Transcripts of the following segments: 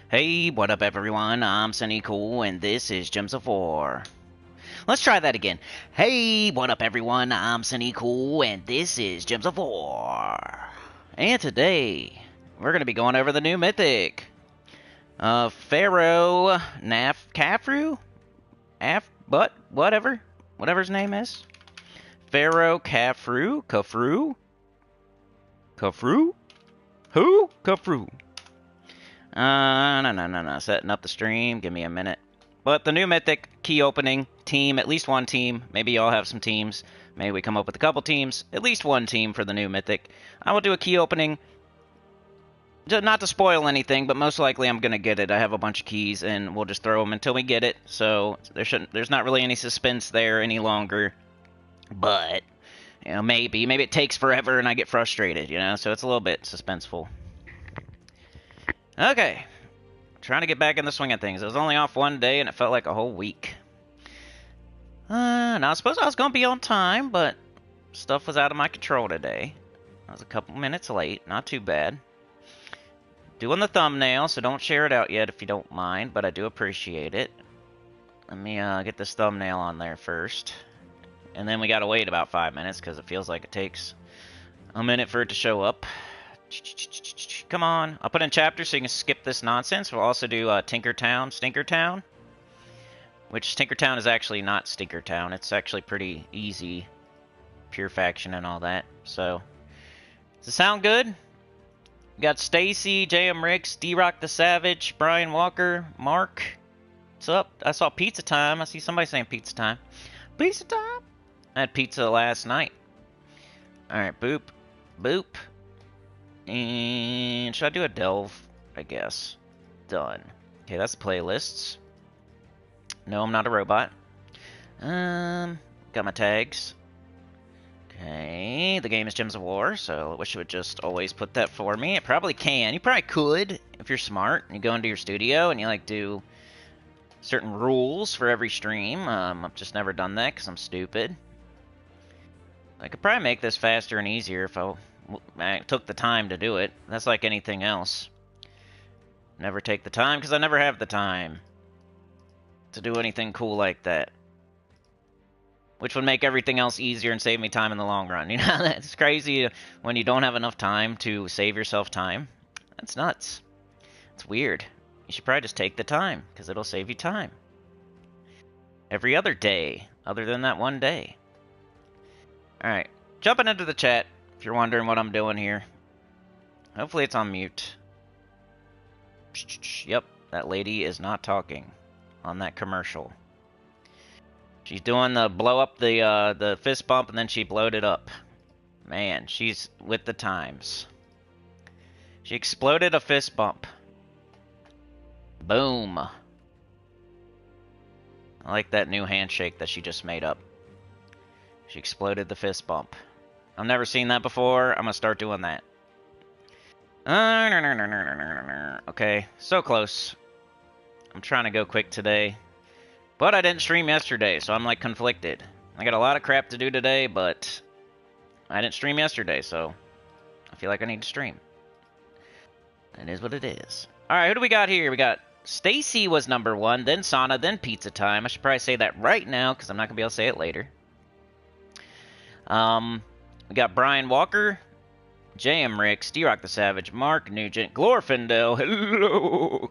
Hey, what up everyone? I'm Sinnycool and this is Gems of War. Let's try that again. Hey, what up everyone? I'm Sinnycool and this is Gems of War. And today, we're going to be going over the new Mythic. Pharaoh Khafru? Whatever his name is. Pharaoh Khafru? Khafru? Who? Khafru. No. Setting up the stream. Give me a minute. But the new Mythic, key opening, team, at least one team. Maybe y'all have some teams. Maybe we come up with a couple teams. At least one team for the new Mythic. I will do a key opening. Not to spoil anything, but most likely I'm going to get it. I have a bunch of keys, and we'll just throw them until we get it. So there's not really any suspense there any longer. But, you know, maybe it takes forever and I get frustrated, you know? So it's a little bit suspenseful. Okay. Trying to get back in the swing of things. I was only off one day and it felt like a whole week. Now I suppose I was going to be on time, but stuff was out of my control today. I was a couple minutes late. Not too bad. Doing the thumbnail, so don't share it out yet if you don't mind, but I do appreciate it. Let me get this thumbnail on there first. And then we gotta wait about 5 minutes because it feels like it takes a minute for it to show up. Come on. I'll put in chapters so you can skip this nonsense. We'll also do Stinkertown. Which Stinkertown is actually not Stinkertown. It's actually pretty easy. Pure faction and all that. So, does it sound good? We got Stacy, JM Ricks, D-Rock the Savage, Brian Walker, Mark. What's up? I saw Pizza Time. I see somebody saying Pizza Time. Pizza Time? I had pizza last night. Alright, boop. Boop. And should I do a delve? I guess. Done. Okay, that's the playlists. No, I'm not a robot. Got my tags. Okay, the game is Gems of War, so I wish it would just always put that for me. It probably can. You probably could, if you're smart. You go into your studio and you like do certain rules for every stream. I've just never done that because I'm stupid. I could probably make this faster and easier if I took the time to do it. That's like anything else. Never take the time because I never have the time to do anything cool like that. Which would make everything else easier and save me time in the long run. You know, that's crazy when you don't have enough time to save yourself time. That's nuts. It's weird. You should probably just take the time, because it'll save you time. Every other day, other than that one day. Alright, jumping into the chat, if you're wondering what I'm doing here. Hopefully it's on mute. Yep, that lady is not talking on that commercial. She's doing the blow up the fist bump, and then she blowed it up. Man, she's with the times. She exploded a fist bump. Boom. I like that new handshake that she just made up. She exploded the fist bump. I've never seen that before. I'm gonna start doing that. Okay, so close. I'm trying to go quick today. But I didn't stream yesterday, so I'm like conflicted. I got a lot of crap to do today, but I didn't stream yesterday, so I feel like I need to stream. It is what it is. Alright, who do we got here? We got Stacy was number 1, then Sauna, then Pizza Time. I should probably say that right now, because I'm not going to be able to say it later. We got Brian Walker, JM Ricks, D-Rock the Savage, Mark Nugent, Glorfindel, hello!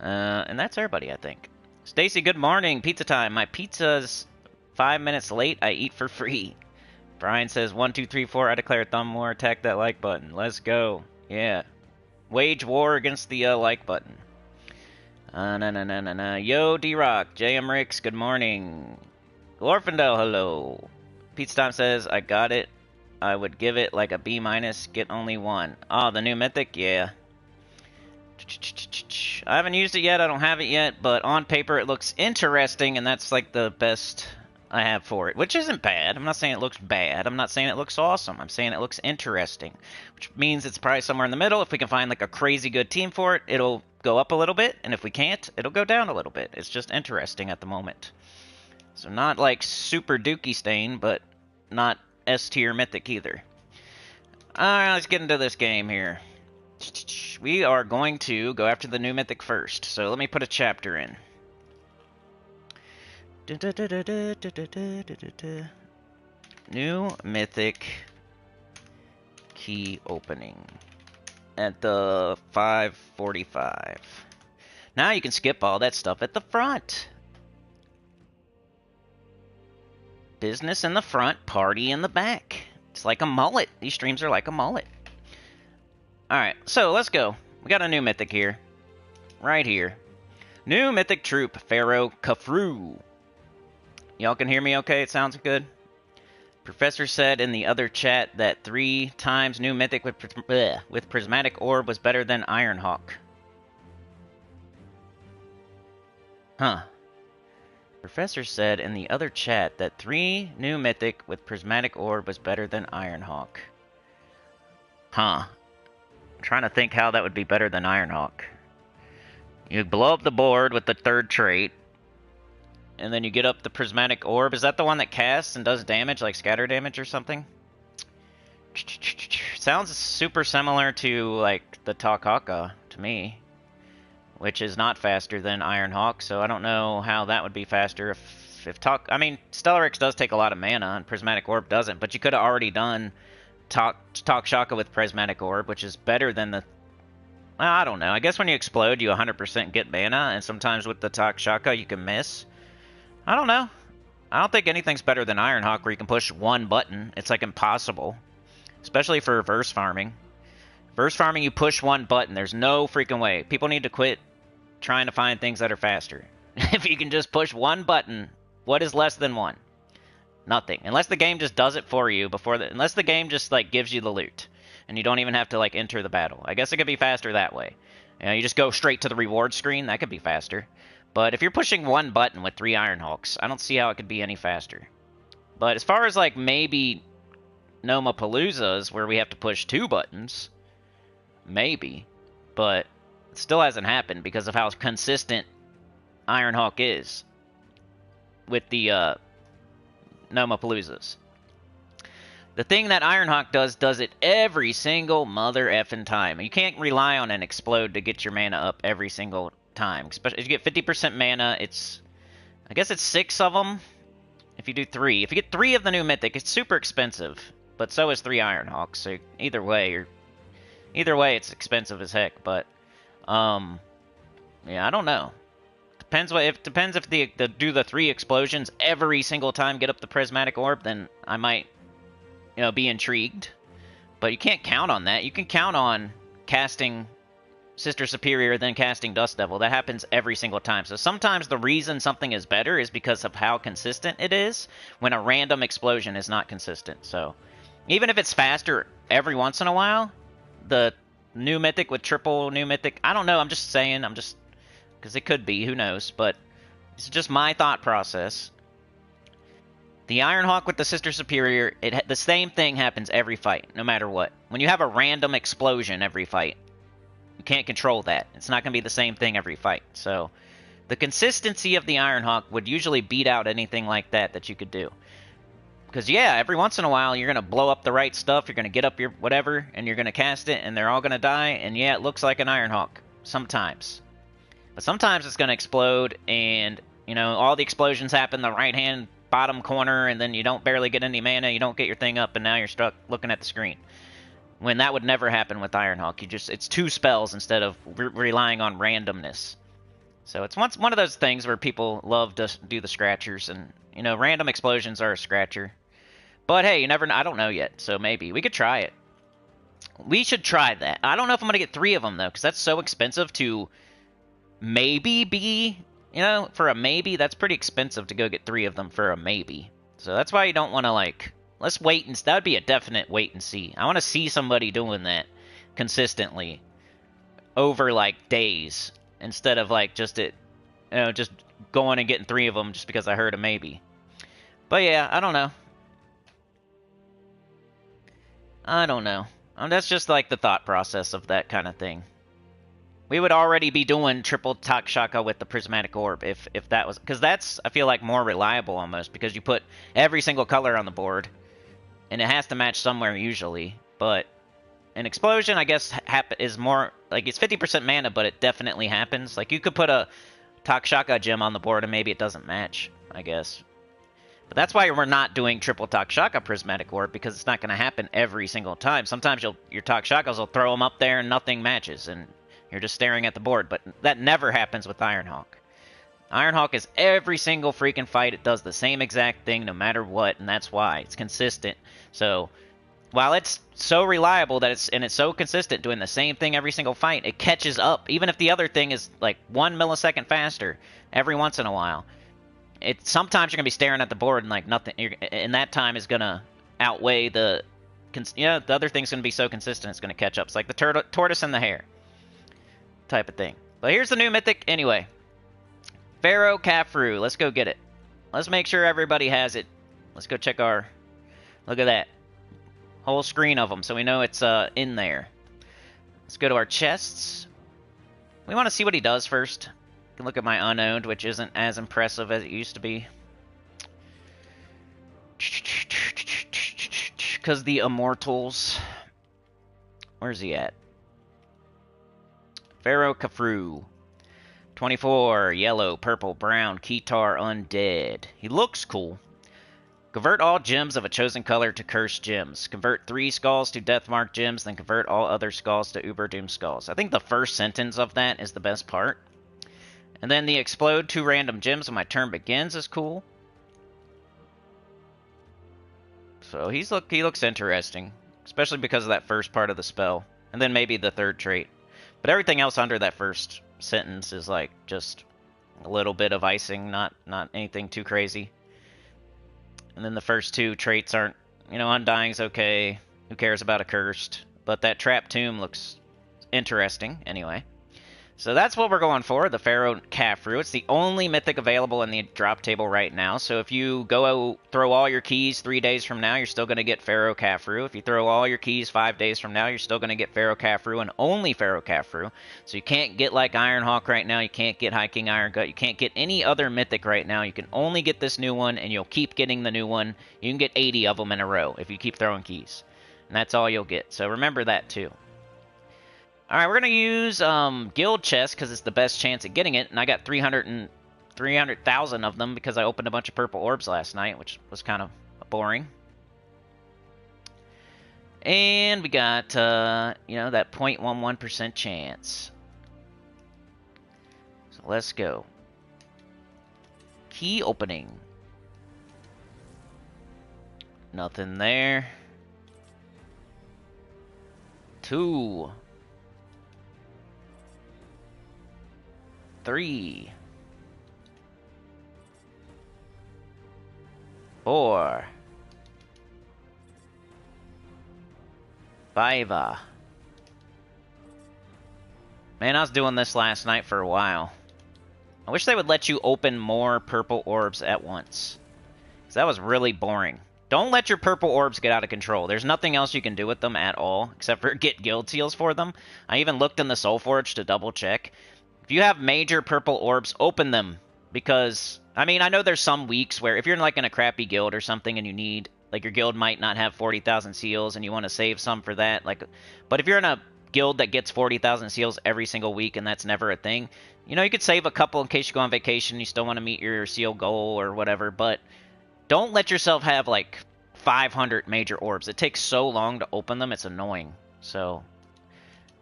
And that's everybody, I think. Stacy, good morning. Pizza time. My pizza's 5 minutes late. I eat for free. Brian says 1, 2, 3, 4. I declare thumb war. Attack that like button. Let's go. Yeah. Wage war against the like button. Yo, D-Rock. JM Ricks, good morning. Glorfindel, hello. Pizza time says, I got it. I would give it like a B-. Get only 1. Oh, the new Mythic? Yeah. I haven't used it yet, I don't have it yet, but on paper it looks interesting, and that's like the best I have for it, which isn't bad. I'm not saying it looks bad. I'm not saying it looks awesome. I'm saying it looks interesting, which means it's probably somewhere in the middle. If we can find like a crazy good team for it, it'll go up a little bit, and if we can't, it'll go down a little bit. It's just interesting at the moment. So not like super dookie stain, but not S tier Mythic either. Alright, let's get into this game here. We are going to go after the new mythic first. So let me put a chapter in. New mythic key opening at the 5:45. Now you can skip all that stuff at the front. Business in the front, party in the back. It's like a mullet. These streams are like a mullet. Alright, so let's go. We got a new mythic here. Right here. New mythic troop, Pharaoh Khafru. Y'all can hear me okay? It sounds good? Professor said in the other chat that 3 times new mythic with prismatic orb was better than Ironhawk. Huh. Professor said in the other chat that 3 new mythic with prismatic orb was better than Ironhawk. Huh. I'm trying to think how that would be better than Ironhawk. You blow up the board with the 3rd trait, and then you get up the prismatic orb. Is that the one that casts and does damage, like scatter damage or something? Sounds super similar to, like, the Takaka to me, which is not faster than Ironhawk, so I don't know how that would be faster if I mean, Stellarex does take a lot of mana, and Prismatic Orb doesn't, but you could have already done Shaka with Prismatic Orb, which is better than the... I don't know. I guess when you explode, you 100% get mana, and sometimes with the Shaka you can miss. I don't know. I don't think anything's better than Ironhawk, where you can push one button. It's, like, impossible. Especially for verse farming. Verse farming, you push one button. There's no freaking way. People need to quit trying to find things that are faster. If you can just push one button, what is less than 1? Nothing. Unless the game just does it for you before the... Unless the game just, like, gives you the loot. And you don't even have to, like, enter the battle. I guess it could be faster that way. You know, you just go straight to the reward screen. That could be faster. But if you're pushing one button with 3 Ironhawks, I don't see how it could be any faster. But as far as, like, maybe Nomapaloozas, where we have to push 2 buttons... Maybe, but it still hasn't happened because of how consistent Ironhawk is with the Nomapaloozas. The thing that Ironhawk does it every single mother effing time. You can't rely on an explode to get your mana up every single time. Especially if you get 50% mana, I guess it's 6 of them if you do 3. If you get 3 of the new mythic, it's super expensive, but so is 3 Ironhawks. So either way, it's expensive as heck, but, yeah, I don't know. Depends if they do the 3 explosions every single time, get up the prismatic orb, then I might, be intrigued. But you can't count on that. You can count on casting Sister Superior, then casting Dust Devil. That happens every single time. So sometimes the reason something is better is because of how consistent it is, when a random explosion is not consistent. So even if it's faster every once in a while, the new mythic with triple new mythic, I don't know, I'm just saying, because it could be, who knows, but it's just my thought process. The Ironhawk with the Sister Superior, the same thing happens every fight, no matter what. When you have a random explosion every fight, you can't control that. It's not going to be the same thing every fight. So the consistency of the Ironhawk would usually beat out anything like that you could do. Because, yeah, every once in a while, you're going to blow up the right stuff, you're going to get up your whatever, and you're going to cast it, and they're all going to die, and yeah, it looks like an Ironhawk. Sometimes. But sometimes it's going to explode, and, all the explosions happen in the right-hand bottom corner, and then you don't barely get any mana, you don't get your thing up, and now you're stuck looking at the screen. When that would never happen with Ironhawk. It's 2 spells instead of relying on randomness. So it's one of those things where people love to do the scratchers, and, random explosions are a scratcher. But hey, you never know. I don't know yet, so maybe. We could try it. We should try that. I don't know if I'm going to get 3 of them, though, because that's so expensive to maybe be, for a maybe. That's pretty expensive to go get 3 of them for a maybe. So that's why you don't want to, like, let's wait, and that would be a definite wait and see. I want to see somebody doing that consistently over, like, days, instead of, like, just going and getting 3 of them just because I heard a maybe. But yeah, I don't know. That's just like the thought process of that kind of thing. We would already be doing triple Shaka with the prismatic orb if that was... Because that's, I feel like, more reliable almost, because you put every single color on the board, and it has to match somewhere usually. But an explosion, I guess, is more like it's 50% mana, but it definitely happens. Like you could put a Takshaka gem on the board and maybe it doesn't match, I guess. But that's why we're not doing triple Takshaka Prismatic Orb, because it's not going to happen every single time. Sometimes your Takshakas will throw them up there and nothing matches, and you're just staring at the board. But that never happens with Ironhawk. Ironhawk is every single freaking fight. It does the same exact thing no matter what, and that's why. It's consistent. So while it's so reliable that it's so consistent doing the same thing every single fight, it catches up. Even if the other thing is like 1 millisecond faster every once in a while. Sometimes you're gonna be staring at the board and like nothing, and that time is gonna outweigh the other thing's gonna be so consistent it's gonna catch up. It's like the tortoise and the hare type of thing. But here's the new mythic anyway. Pharaoh Khafru. Let's go get it. Let's make sure everybody has it. Let's go check our. Look at that whole screen of them, so we know it's in there. Let's go to our chests. We want to see what he does first. Can look at my unowned, which isn't as impressive as it used to be. Because the Immortals. Where's he at? Pharaoh Khafru. 24, yellow, purple, brown, Keytar, undead. He looks cool. Convert all gems of a chosen color to cursed gems. Convert 3 skulls to Deathmark gems, then convert all other skulls to Uberdoom skulls. I think the first sentence of that is the best part. And then the explode 2 random gems when my turn begins is cool. So he looks interesting, especially because of that first part of the spell, and then maybe the third trait. But everything else under that first sentence is like just a little bit of icing, not anything too crazy. And then the first 2 traits aren't, Undying's okay. Who cares about a cursed? But that Trap Tomb looks interesting anyway. So that's what we're going for, the Pharaoh Khafru. It's the only mythic available in the drop table right now. So if you go throw all your keys 3 days from now, you're still going to get Pharaoh Khafru. If you throw all your keys 5 days from now, you're still going to get Pharaoh Khafru and only Pharaoh Khafru. So you can't get like Ironhawk right now. You can't get High King Iron Gut. You can't get any other mythic right now. You can only get this new one, and you'll keep getting the new one. You can get 80 of them in a row if you keep throwing keys. And that's all you'll get. So remember that too. Alright, we're going to use Guild Chest because it's the best chance at getting it. And I got 300,000 of them because I opened a bunch of purple orbs last night, which was kind of boring. And we got, that 0.11% chance. So let's go. Key opening. Nothing there. 2. 3. 4. 5. Man, I was doing this last night for a while. I wish they would let you open more purple orbs at once, because that was really boring. Don't let your purple orbs get out of control. There's nothing else you can do with them at all, except for get guild seals for them. I even looked in the Soul Forge to double check. If you have major purple orbs, open them, because, I know there's some weeks where if you're in a crappy guild or something and you need, your guild might not have 40,000 seals and you want to save some for that, but if you're in a guild that gets 40,000 seals every single week and that's never a thing, you could save a couple in case you go on vacation and you still want to meet your seal goal or whatever, but don't let yourself have, 500 major orbs. It takes so long to open them, it's annoying. So,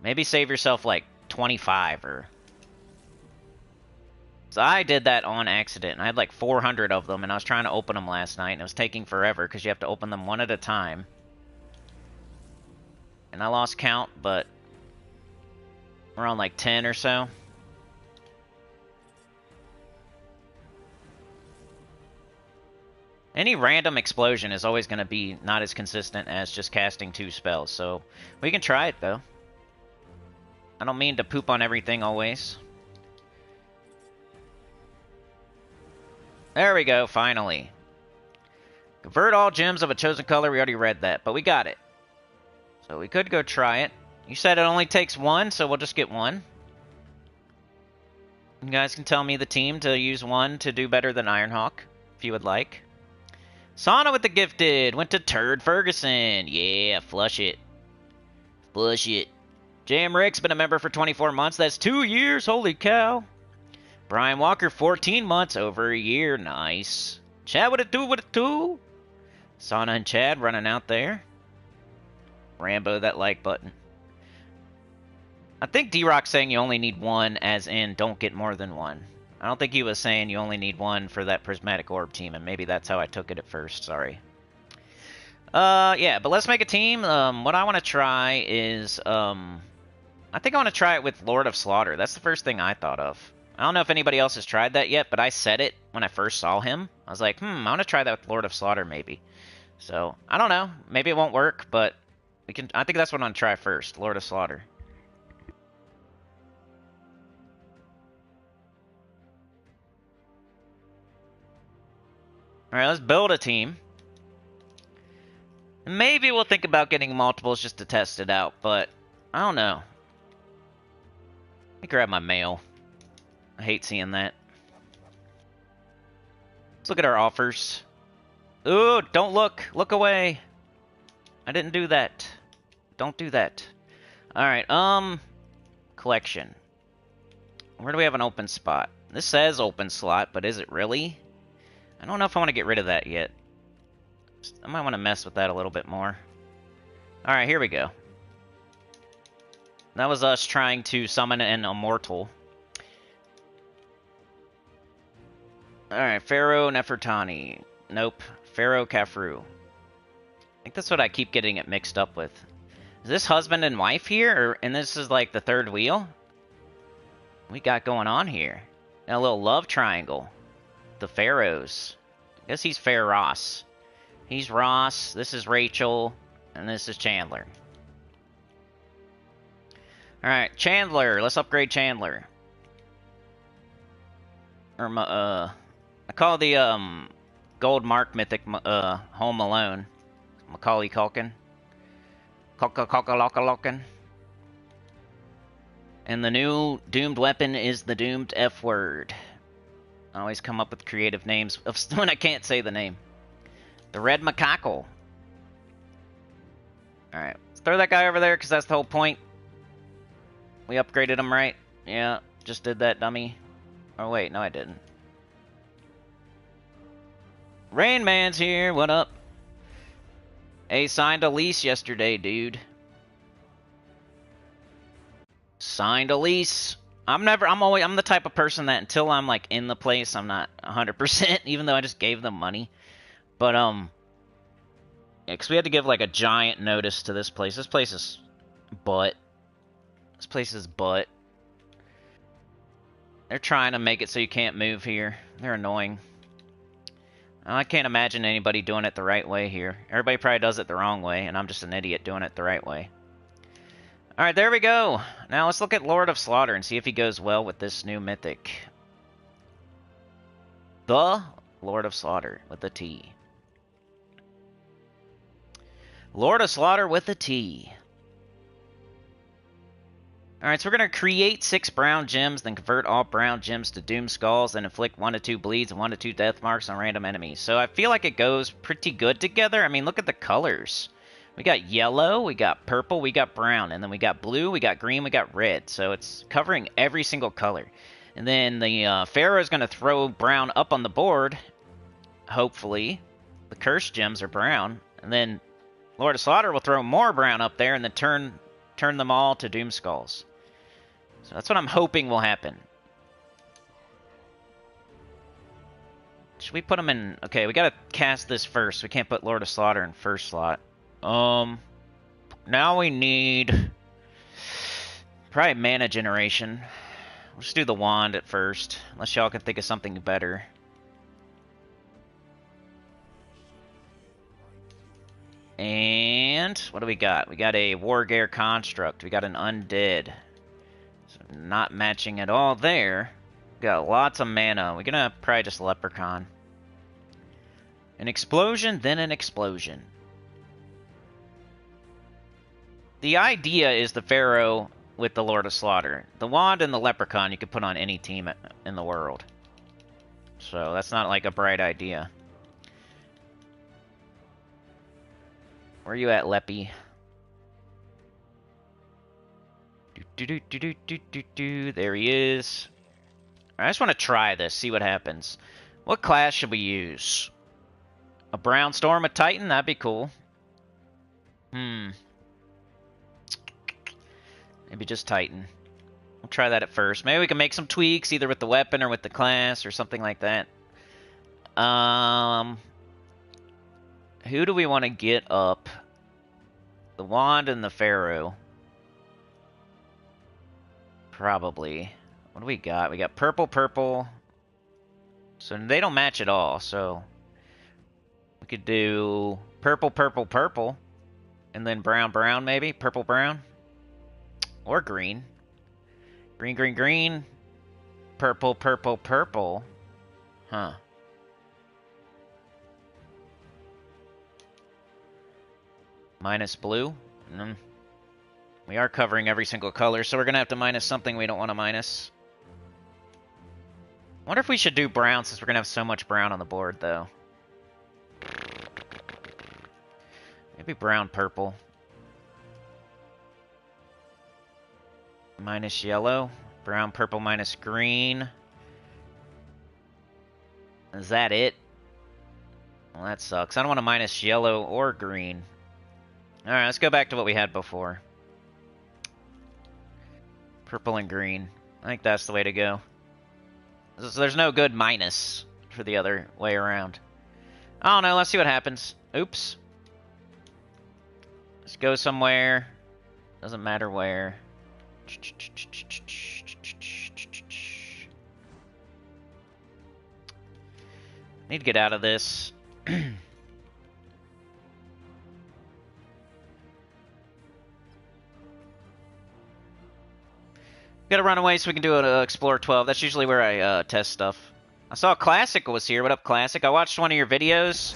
maybe save yourself, 25 or... So I did that on accident, and I had 400 of them, and I was trying to open them last night, and it was taking forever, because you have to open them one at a time. And I lost count, but we're on 10 or so. Any random explosion is always going to be not as consistent as just casting 2 spells, so we can try it, though. I don't mean to poop on everything always. There we go, finally. Convert all gems of a chosen color. We already read that, but we got it. So we could go try it. You said it only takes 1, so we'll just get 1. You guys can tell me the team to use 1 to do better than Ironhawk, if you would like. Sauna with the gifted. Went to Turd Ferguson. Yeah, flush it. Bullshit. Jam Rick's been a member for 24 months. That's 2 years. Holy cow. Brian Walker, 14 months. Over a year. Nice. Chad with a 2 with a 2. Sana and Chad running out there. Rambo, that like button. I think D-Rock's saying you only need one, as in don't get more than one. I don't think he was saying you only need one for that prismatic orb team, and maybe that's how I took it at first. Sorry. Yeah, but let's make a team. What I want to try is, I think I want to try it with Lord of Slaughter. That's the first thing I thought of. I don't know if anybody else has tried that yet, but I said it when I first saw him. I was like, I want to try that with Lord of Slaughter, maybe. So, I don't know. Maybe it won't work, but we can. I think that's what I'm going to try first, Lord of Slaughter. Alright, let's build a team. Maybe we'll think about getting multiples just to test it out, but I don't know. Let me grab my mail. I hate seeing that. Let's look at our offers. Ooh, don't look. Look away. I didn't do that. Don't do that. Alright, collection. Where do we have an open spot? This says open slot, but is it really? I don't know if I want to get rid of that yet. I might want to mess with that a little bit more. Alright, here we go. That was us trying to summon an immortal. Alright, Pharaoh Nefertani. Nope. Pharaoh Khafru. I think that's what I keep getting it mixed up with. Is this husband and wife here? And this is like the third wheel? What we got going on here? A little love triangle. The Pharaohs. I guess he's Pharaoh. He's Ross, this is Rachel, and this is Chandler. Alright, Chandler. Let's upgrade Chandler. Or, I call the, Gold Mark Mythic, Home Alone. Macaulay Culkin. Culkin. And the new doomed weapon is the doomed F word. I always come up with creative names when I can't say the name. The Red Macaco. Alright, let's throw that guy over there because that's the whole point. We upgraded him, right? Yeah, just did that, dummy. Oh, wait, no I didn't. Rain Man's here, what up? Hey, signed a lease yesterday, dude. Signed a lease. I'm the type of person that until I'm like in the place, I'm not 100%, even though I just gave them money. But, yeah, because we had to give like a giant notice to this place. This place is butt. This place is butt. They're trying to make it so you can't move here. They're annoying. I can't imagine anybody doing it the right way here. Everybody probably does it the wrong way, and I'm just an idiot doing it the right way. Alright, there we go. Now let's look at Lord of Slaughter and see if he goes well with this new mythic. The Lord of Slaughter with a T. Lord of Slaughter with a T. Alright, so we're going to create 6 brown gems, then convert all brown gems to Doom Skulls, then inflict 1 to 2 bleeds and 1 to 2 death marks on random enemies. So I feel like it goes pretty good together. I mean, look at the colors. We got yellow, we got purple, we got brown, and then we got blue, we got green, we got red. So it's covering every single color. And then the Pharaoh is going to throw brown up on the board, hopefully. The cursed gems are brown. And then Lord of Slaughter will throw more brown up there and then turn them all to Doom Skulls. So that's what I'm hoping will happen. Should we put them in... Okay, we gotta cast this first. We can't put Lord of Slaughter in first slot. Now we need... probably mana generation. We'll just do the wand at first. Unless y'all can think of something better. And... what do we got? We got a Wargear Construct. We got an Undead. So not matching at all there. Got lots of mana. We're gonna probably just Leprechaun. An explosion, then an explosion. The idea is the Pharaoh with the Lord of Slaughter. The wand and the Leprechaun you could put on any team in the world. So that's not like a bright idea. Where are you at, Leppy? There he is. I just want to try this, see what happens. What class should we use? A brown storm, a titan? That'd be cool. Maybe just titan. We'll try that at first. Maybe we can make some tweaks, either with the weapon or with the class or something like that. Who do we want to get up? The wand and the Pharaoh. Probably. What do we got? We got purple, purple. So they don't match at all, so we could do purple, purple, purple. And then brown, brown, maybe? Purple, brown? Or green. Green, green, green. Purple, purple, purple. Huh. Minus blue? We are covering every single color, so we're going to have to minus something we don't want to minus. I wonder if we should do brown, since we're going to have so much brown on the board, though. Maybe brown, purple. Minus yellow. Brown, purple, minus green. Is that it? Well, that sucks. I don't want to minus yellow or green. Alright, let's go back to what we had before. Purple and green. I think that's the way to go. So there's no good minus for the other way around. I don't know, let's see what happens. Oops. Let's go somewhere. Doesn't matter where. Need to get out of this. Gotta run away so we can do an Explorer 12. That's usually where I test stuff. I saw Classic was here. What up, Classic? I watched one of your videos.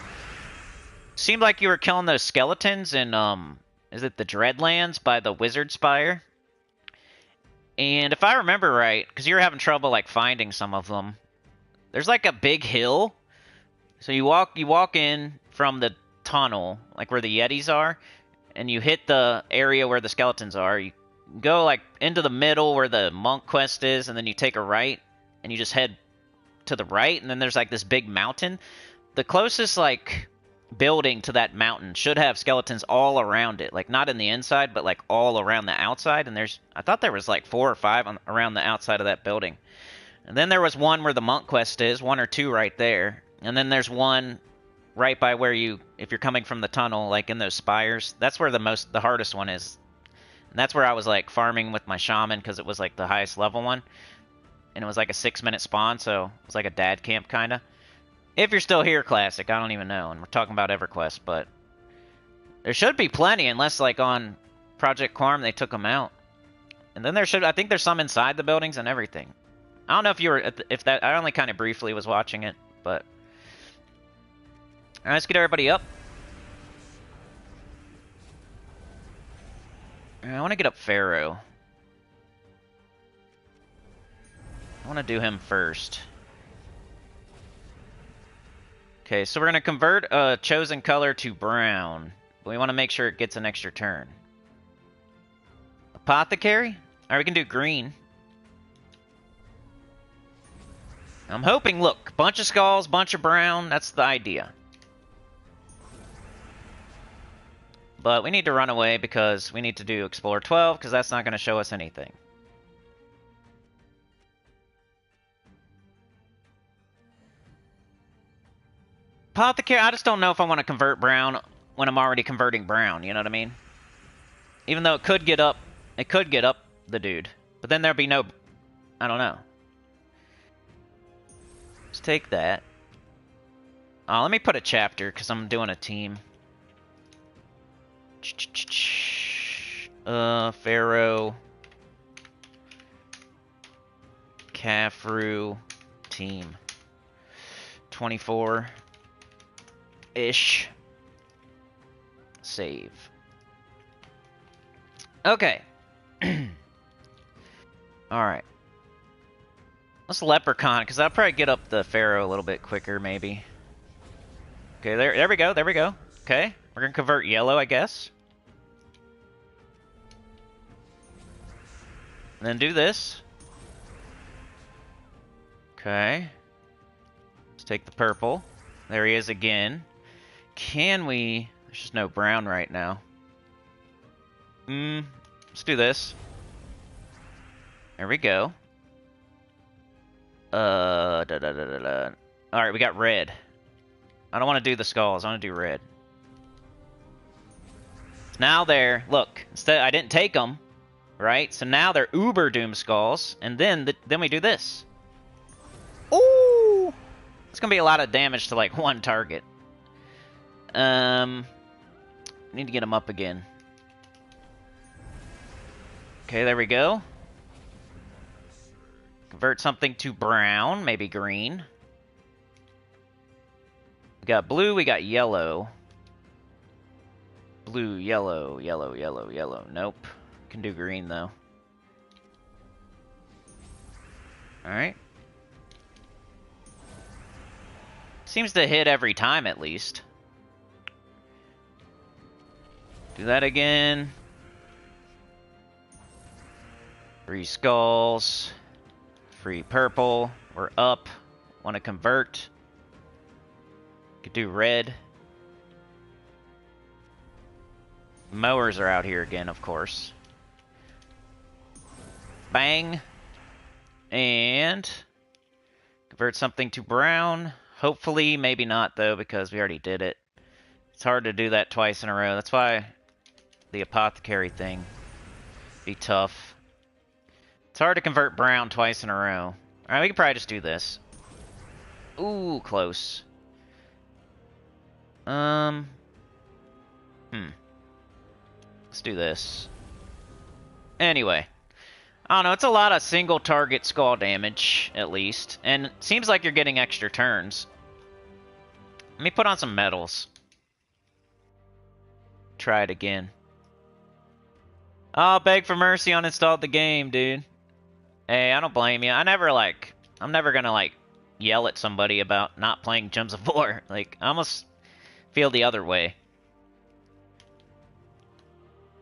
Seemed like you were killing those skeletons in, is it the Dreadlands by the Wizard Spire? And if I remember right, because you were having trouble, like, finding some of them, there's, like, a big hill. So you walk in from the tunnel, like where the Yetis are, and you hit the area where the skeletons are. You go like into the middle where the monk quest is, and then you take a right, and you just head to the right, and then there's like this big mountain. The closest like building to that mountain should have skeletons all around it, like not in the inside, but like all around the outside. And I thought there was like 4 or 5 around the outside of that building. And then there was one where the monk quest is, 1 or 2 right there. And then there's one right by where if you're coming from the tunnel, like in those spires, that's where the hardest one is. And that's where I was like farming with my shaman, because it was like the highest level one. And it was like a 6-minute spawn, so it was like a dad camp kind of. If you're still here, Classic, I don't even know. And we're talking about EverQuest, but there should be plenty, unless like on Project Quarm they took them out. And then I think there's some inside the buildings and everything. I don't know if you were, I only kind of briefly was watching it, but. Alright, let's get everybody up. I want to get up Pharaoh. I want to do him first. Okay, so we're going to convert a chosen color to brown. But we want to make sure it gets an extra turn. Apothecary? Alright, we can do green. I'm hoping, look, bunch of skulls, bunch of brown. That's the idea. But we need to run away because we need to do Explorer 12, because that's not going to show us anything. Apothecary, I just don't know if I want to convert brown when I'm already converting brown, you know what I mean? Even though it could get up the dude. But then there'd be no, I don't know. Let's take that. Oh, let me put a chapter, because I'm doing a team. Pharaoh Khafru team 24-ish. Save. Okay. Alright. Let's leprechaun, because that'll probably get up the Pharaoh a little bit quicker, maybe. Okay, there we go, there we go. Okay, we're gonna convert yellow, I guess. And then do this. Okay. Let's take the purple. There he is again. Can we... There's just no brown right now. Let's do this. There we go. Alright, we got red. I don't want to do the skulls. I want to do red. Now they're... Look, instead I didn't take them. Right? So now they're uber doom skulls. And then we do this. Ooh! It's going to be a lot of damage to like one target. Need to get them up again. Okay, there we go. Convert something to brown, maybe green. We got blue, we got yellow. Blue, yellow, yellow, yellow, yellow. Nope. Can do green, though. Alright. Seems to hit every time, at least. Do that again. 3 skulls. Free purple. We're up. Want to convert. Could do red. Mowers are out here again, of course. Bang. And convert something to brown. Hopefully, maybe not, though, because we already did it. It's hard to do that twice in a row. That's why the apothecary thing be tough. It's hard to convert brown twice in a row. Alright, we can probably just do this. Ooh, close. Let's do this. Anyway. I don't know, it's a lot of single target skull damage, at least. And it seems like you're getting extra turns. Let me put on some medals. Try it again. Oh, Beg for Mercy uninstalled the game, dude. Hey, I don't blame you. I'm never gonna, yell at somebody about not playing Gems of War. I almost feel the other way.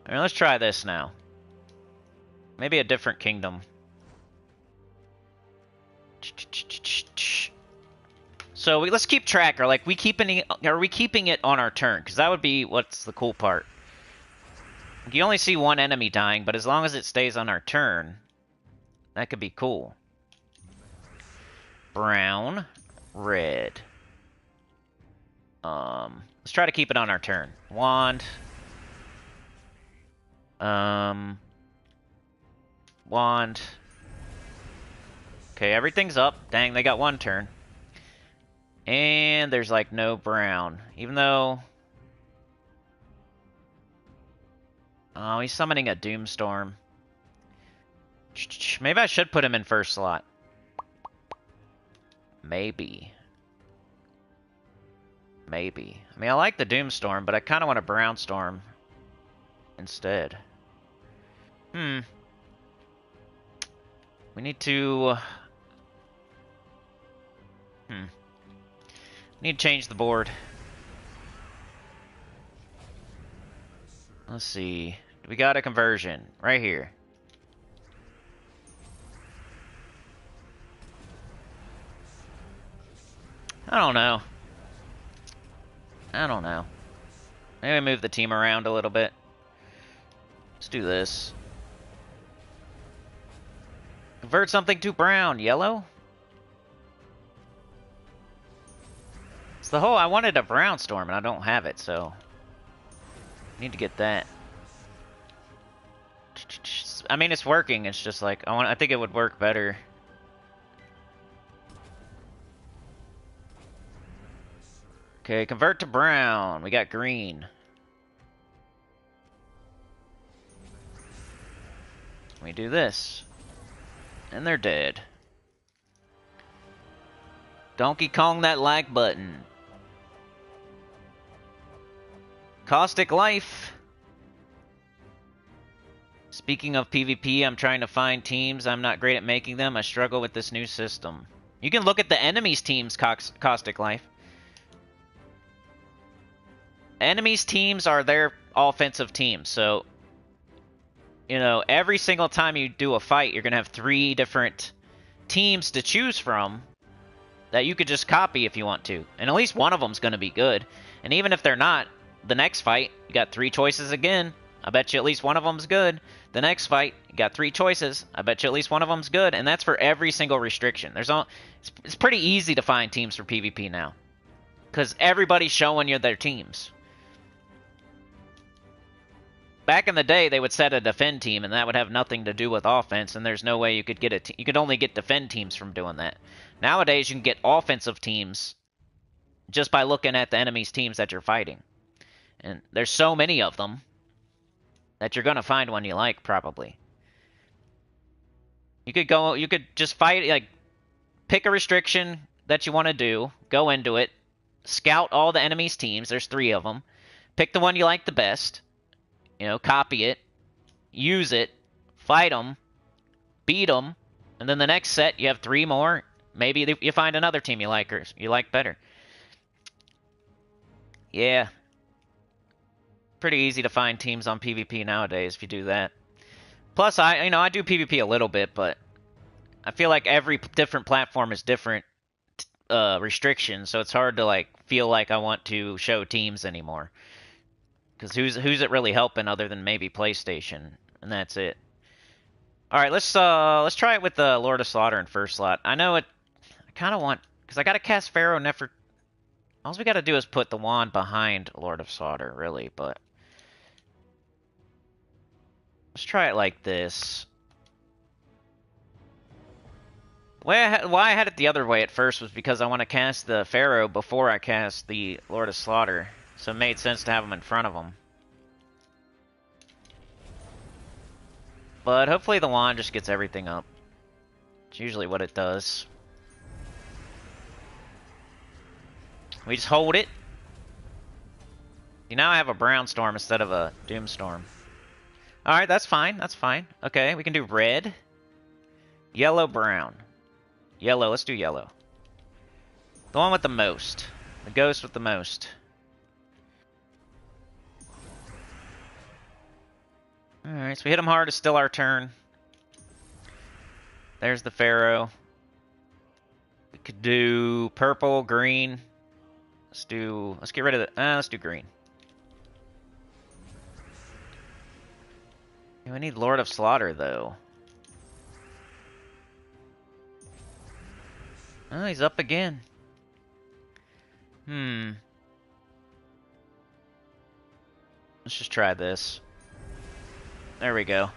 Alright, let's try this now. Maybe a different kingdom. So let's keep track. Are we keeping it on our turn? Because that would be what's the cool part. You only see one enemy dying, but as long as it stays on our turn, that could be cool. Brown, red. Let's try to keep it on our turn. Wand. Wand. Okay, everything's up. Dang, they got one turn. And there's no brown. Even though... Oh, he's summoning a Doomstorm. Maybe I should put him in first slot. Maybe. Maybe. I mean, I like the Doomstorm, but I kind of want a Brown Storm instead. We need to... Need to change the board. Let's see. We got a conversion right here. I don't know. Maybe move the team around a little bit. Let's do this. Convert something to brown. Yellow? It's the whole... I wanted a brown storm, and I don't have it, so... Need to get that. I mean, it's working. It's just I think it would work better. Okay, convert to brown. We got green. We do this. And they're dead. Donkey Kong that like button. Caustic Life. Speaking of PvP, I'm trying to find teams. I'm not great at making them. I struggle with this new system. You can look at the enemy's team's Caustic Life. Enemies' teams are their offensive teams, so you know, every single time you do a fight, you're going to have 3 different teams to choose from that you could just copy if you want to. And at least one of them's going to be good. And even if they're not, the next fight, you got 3 choices again. I bet you at least one of them's good. The next fight, you got 3 choices. I bet you at least one of them's good. And that's for every single restriction. It's pretty easy to find teams for PvP now, because everybody's showing you their teams. Back in the day, they would set a defend team, and that would have nothing to do with offense, and there's no way you could get you could only get defend teams from doing that. Nowadays, you can get offensive teams just by looking at the enemy's teams that you're fighting. And there's so many of them that you're going to find one you like, probably. You could just fight, like, pick a restriction that you want to do, go into it, scout all the enemy's teams, there's 3 of them, pick the one you like the best, you know, copy it, use it, fight them, beat them, and then the next set you have 3 more. Maybe you find another team you like or you like better. Yeah. Pretty easy to find teams on PvP nowadays if you do that. Plus, I do PvP a little bit, but I feel like every different platform is different restrictions, so it's hard to like feel like I want to show teams anymore. Because who's it really helping other than maybe PlayStation, and that's it. All right, let's try it with the Lord of Slaughter in first slot. I know it. I kind of want, because I got to cast Pharaoh Nefer. All we got to do is put the wand behind Lord of Slaughter, really. But let's try it like this. Why I had it the other way at first was because I want to cast the Pharaoh before I cast the Lord of Slaughter. So it made sense to have him in front of him. But hopefully the wand just gets everything up. It's usually what it does. We just hold it. See, now I have a brown storm instead of a doom storm. Alright, that's fine. That's fine. Okay, we can do red. Yellow, brown. Yellow, let's do yellow. The one with the most. The ghost with the most. Alright, so we hit him hard. It's still our turn. There's the Pharaoh. We could do purple, green. Let's get rid of the, let's do green. We need Lord of Slaughter, though. Oh, he's up again. Let's just try this. There we go.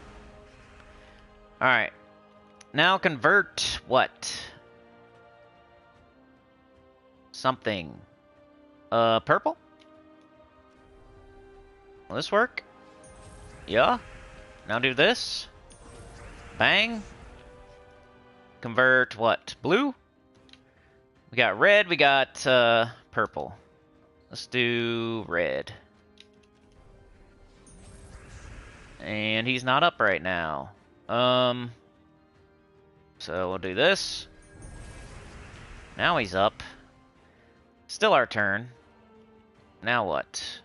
Alright. Now convert what? Something. Purple? Will this work? Yeah. Now do this. Bang. Convert what? Blue? We got red, we got purple. Let's do red. And he's not up right now. So we'll do this. Now he's up. Still our turn. Now what?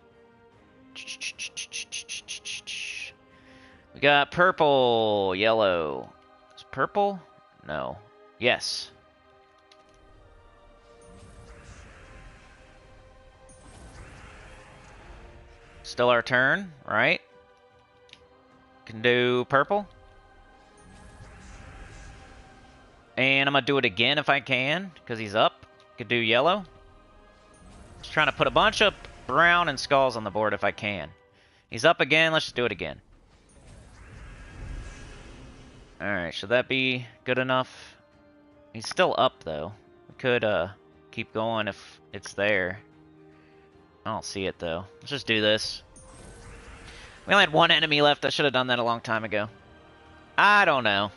We got purple, yellow. Is purple? No. Yes. Still our turn, right? Can do purple. And I'm going to do it again if I can, because he's up. Could do yellow. Just trying to put a bunch of brown and skulls on the board if I can. He's up again. Let's just do it again. Alright, should that be good enough? He's still up, though. We could keep going if it's there. I don't see it, though. Let's just do this. We only had one enemy left. I should have done that a long time ago. I don't know.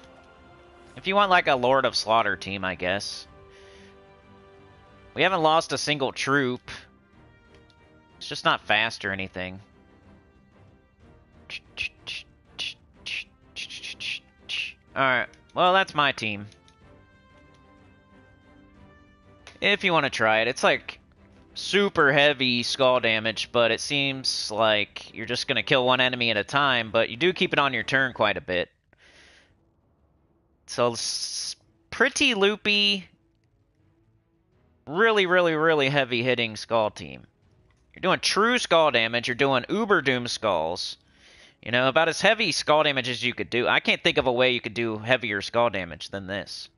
If you want, like, a Lord of Slaughter team, I guess. We haven't lost a single troop. It's just not fast or anything. Alright. Well, that's my team. If you want to try it. It's like super heavy skull damage, but it seems like you're just going to kill one enemy at a time, but you do keep it on your turn quite a bit. So pretty loopy, really, really, really heavy hitting skull team. You're doing true skull damage, you're doing uber doom skulls. You know, about as heavy skull damage as you could do. I can't think of a way you could do heavier skull damage than this.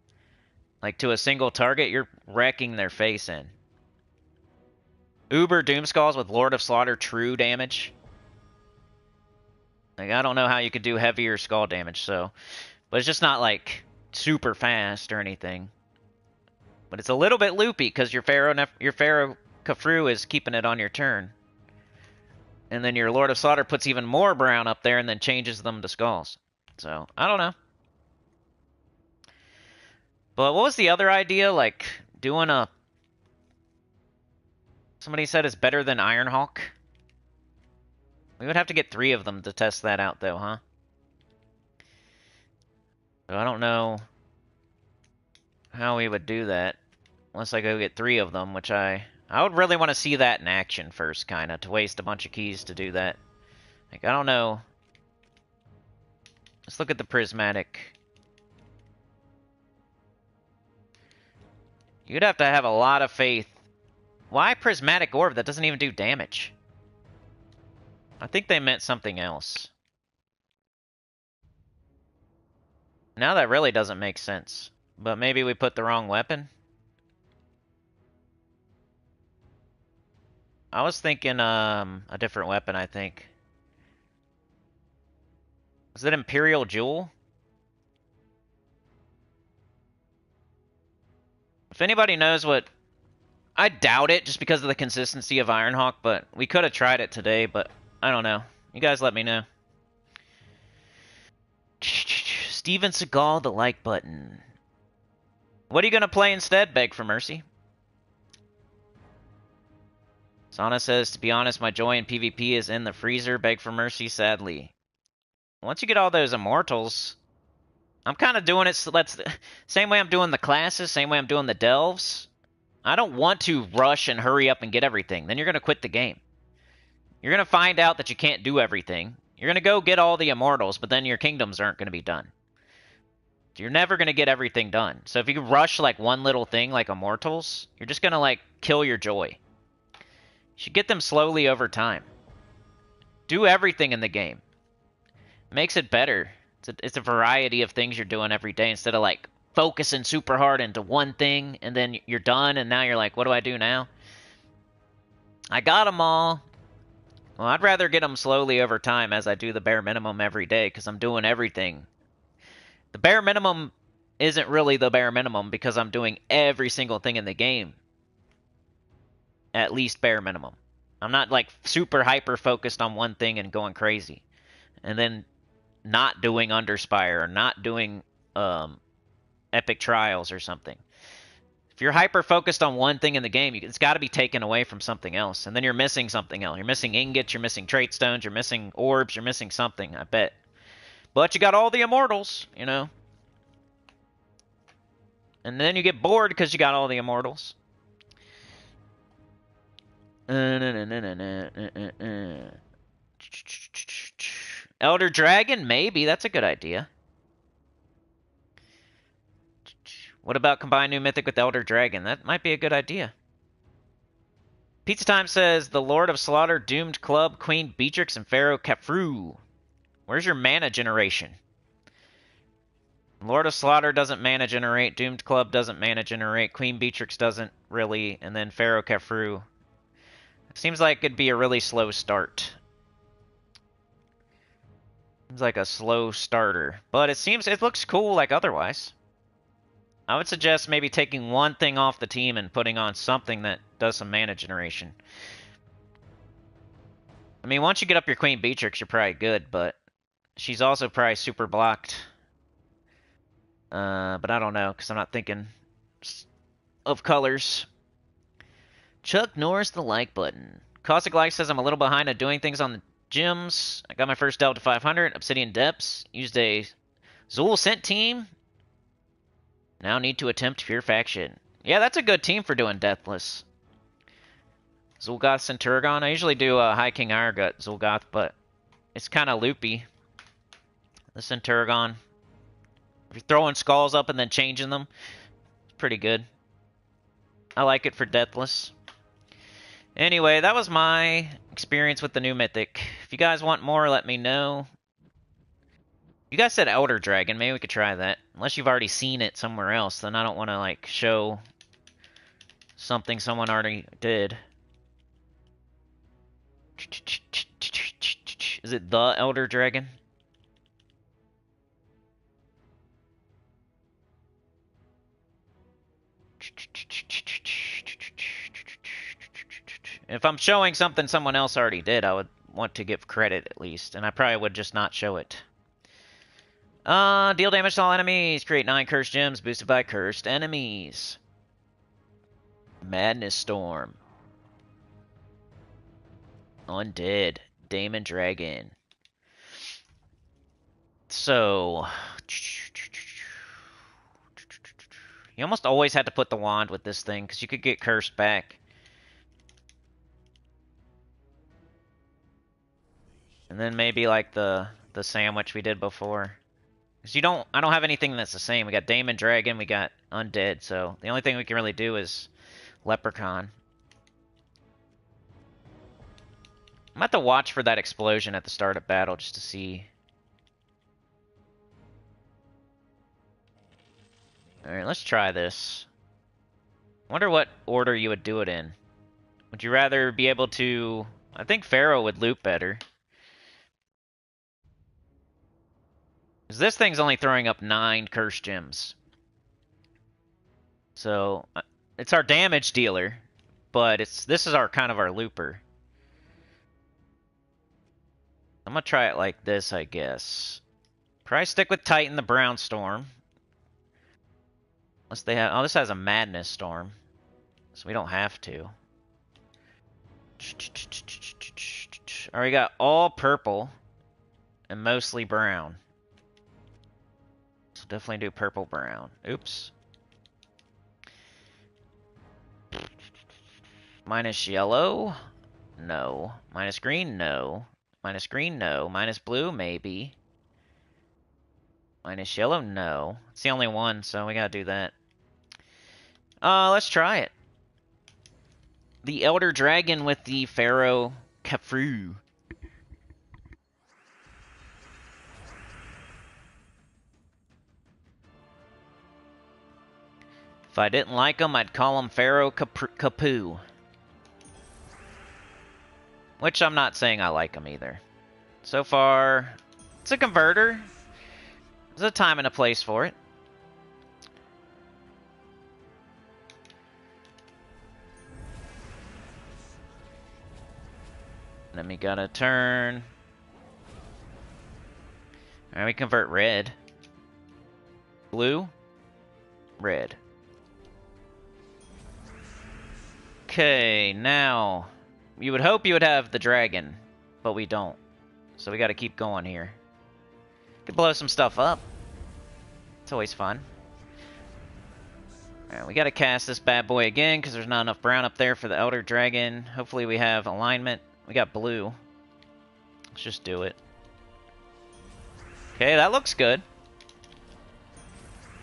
Like, to a single target, you're wrecking their face in. Uber Doomskulls with Lord of Slaughter true damage. Like, I don't know how you could do heavier skull damage, so... But it's just not, like, super fast or anything. But it's a little bit loopy, because your Pharaoh Khafru is keeping it on your turn. And then your Lord of Slaughter puts even more brown up there and then changes them to skulls. So, I don't know. But what was the other idea? Like, doing a... Somebody said it's better than Ironhawk. We would have to get 3 of them to test that out, though, huh? So I don't know how we would do that. Unless I go get 3 of them, which I would really want to see that in action first, kind of, to waste a bunch of keys to do that. Like, I don't know. Let's look at the prismatic. You'd have to have a lot of faith. Why prismatic orb? That doesn't even do damage. I think they meant something else. Now that really doesn't make sense. But maybe we put the wrong weapon? I was thinking a different weapon, I think. Was it Imperial Jewel? If anybody knows what... I doubt it, just because of the consistency of Ironhawk, but we could have tried it today, but I don't know. You guys let me know. Steven Seagal, the like button. What are you going to play instead, Beg for Mercy? Sana says, to be honest, my joy in PvP is in the freezer. Beg for Mercy, sadly. Once you get all those immortals, I'm kind of doing it, so same way I'm doing the classes, same way I'm doing the delves. I don't want to rush and hurry up and get everything. Then you're going to quit the game. You're going to find out that you can't do everything. You're going to go get all the immortals, but then your kingdoms aren't going to be done. You're never going to get everything done. So if you rush like one little thing like immortals, you're just going to like kill your joy. You should get them slowly over time. Do everything in the game. Makes it better. It's a variety of things you're doing every day instead of like focusing super hard into one thing and then you're done and now you're like, what do I do now? I got them all. Well, I'd rather get them slowly over time as I do the bare minimum every day because I'm doing everything. The bare minimum isn't really the bare minimum because I'm doing every single thing in the game. At least bare minimum. I'm not like super hyper focused on one thing and going crazy. And then not doing Underspire or not doing Epic Trials or something. If you're hyper focused on one thing in the game, it's got to be taken away from something else. And then you're missing something else. You're missing ingots, you're missing trait stones, you're missing orbs, you're missing something, I bet. But you got all the immortals, you know. And then you get bored because you got all the immortals. Elder Dragon? Maybe. That's a good idea. What about combine new Mythic with Elder Dragon? That might be a good idea. Pizza Time says, the Lord of Slaughter, Doomed Club, Queen Beatrix, and Pharaoh Khafru. Where's your mana generation? Lord of Slaughter doesn't mana generate. Doomed Club doesn't mana generate. Queen Beatrix doesn't really. And then Pharaoh Khafru. It seems like it'd be a really slow start. Seems like a slow starter. But it looks cool like otherwise. I would suggest maybe taking one thing off the team and putting on something that does some mana generation. I mean, once you get up your Queen Beatrix, you're probably good, but she's also probably super blocked. But I don't know, because I'm not thinking of colors. Chuck Norris, the like button. Caustic Life says I'm a little behind on doing things on the gyms. I got my first Delta 500, Obsidian Depths. Used a Zool Scent team. Now need to attempt Pure Faction. Yeah, that's a good team for doing Deathless. Zul'Goth Centurion. I usually do a High King Irongut Zul'Goth, but it's kind of loopy. The Centurion. If you're throwing skulls up and then changing them, it's pretty good. I like it for Deathless. Anyway, that was my experience with the new Mythic. If you guys want more, let me know. You guys said Elder Dragon. Maybe we could try that. Unless you've already seen it somewhere else, then I don't want to, like, show something someone already did. Is it the Elder Dragon? If I'm showing something someone else already did, I would want to give credit at least, and I probably would just not show it. Deal damage to all enemies. Create 9 cursed gems boosted by cursed enemies. Madness Storm. Undead. Demon Dragon. So... you almost always had to put the wand with this thing, because you could get cursed back. And then maybe like the sandwich we did before. Because I don't have anything that's the same. We got Demon Dragon, we got Undead, so the only thing we can really do is Leprechaun. I'm gonna have to watch for that explosion at the start of battle just to see. Alright, let's try this. I wonder what order you would do it in. Would you rather be able to... I think Pharaoh would loop better. Because this thing's only throwing up 9 cursed gems. So, it's our damage dealer, but this is our kind of our looper. I'm gonna try it like this, I guess. Probably stick with Titan the Brown Storm. Unless they have... oh, this has a Madness Storm. So we don't have to. Alright, we got all purple and mostly brown. So definitely do purple brown. Oops. Minus yellow? No. Minus green? No. Minus green? No. Minus blue? Maybe. Minus yellow? No. It's the only one, so we gotta do that. Let's try it. The Elder Dragon with the Pharaoh Khafru. If I didn't like him, I'd call him Pharaoh Khafru. Which I'm not saying I like him either. So far, it's a converter. There's a time and a place for it. Then we gotta turn. Alright, we convert red. Blue. Red. Okay, now... you would hope you would have the dragon, but we don't. So we gotta keep going here. Could blow some stuff up. It's always fun. Alright, we gotta cast this bad boy again, because there's not enough brown up there for the Elder Dragon. Hopefully we have alignment. We got blue. Let's just do it. Okay, that looks good.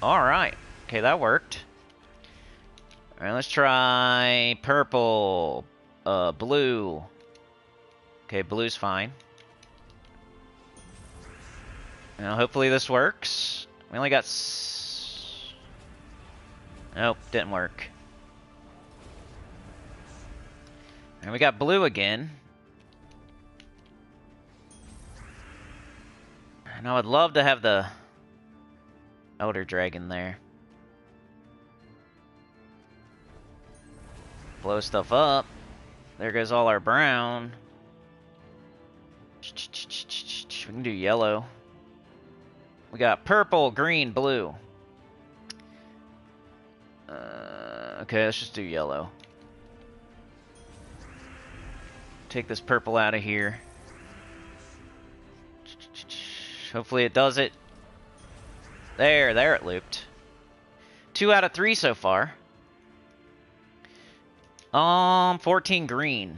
Alright. Okay, that worked. Alright, let's try purple. Blue. Okay, blue's fine. Now, hopefully this works. We only got... nope, didn't work. And we got blue again. And I would love to have the Elder Dragon there. Blow stuff up. There goes all our brown. We can do yellow. We got purple, green, blue. Okay, let's just do yellow. Take this purple out of here. Hopefully it does it. There it looped. 2 out of 3 so far. 14 green.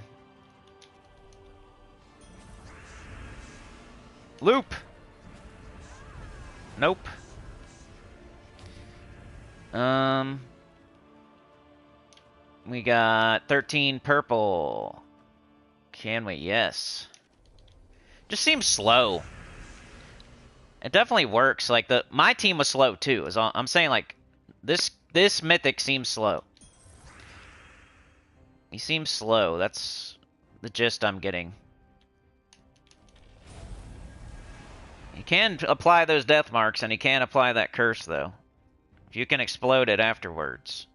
Loop. Nope. We got 13 purple. Can we? Yes. Just seems slow. It definitely works. Like my team was slow too. I'm saying like this mythic seems slow. He seems slow. That's the gist I'm getting. He can apply those death marks, and he can apply that curse though. If you can explode it afterwards.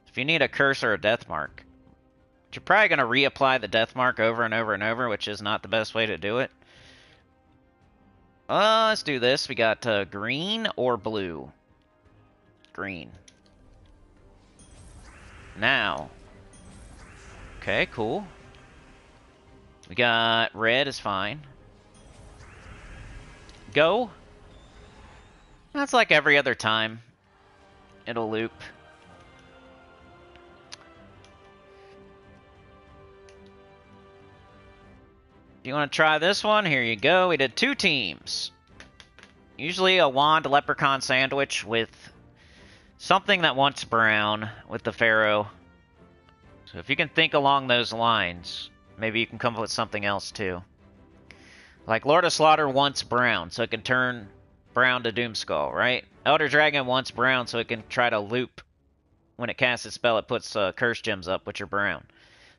If you need a curse or a death mark, you're probably going to reapply the death mark over and over and over, which is not the best way to do it. Let's do this. We got green or blue. Green. Now. Okay, cool. We got red is fine. Go. That's like every other time. It'll loop. You want to try this one? Here you go. We did 2 teams. Usually a wand leprechaun sandwich with something that wants brown with the Pharaoh. So if you can think along those lines, maybe you can come up with something else too. Like Lord of Slaughter wants brown, so it can turn brown to Doomskull, right? Elder Dragon wants brown, so it can try to loop. When it casts its spell, it puts curse gems up, which are brown.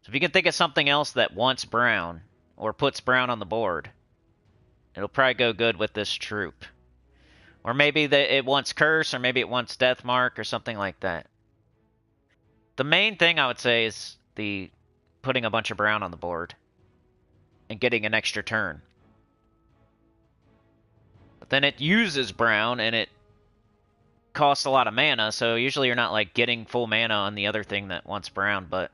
So if you can think of something else that wants brown, or puts brown on the board, it'll probably go good with this troop. Or maybe it wants curse, or maybe it wants death mark, or something like that. The main thing I would say is the putting a bunch of brown on the board and getting an extra turn. But then it uses brown and it costs a lot of mana, so usually you're not like getting full mana on the other thing that wants brown, but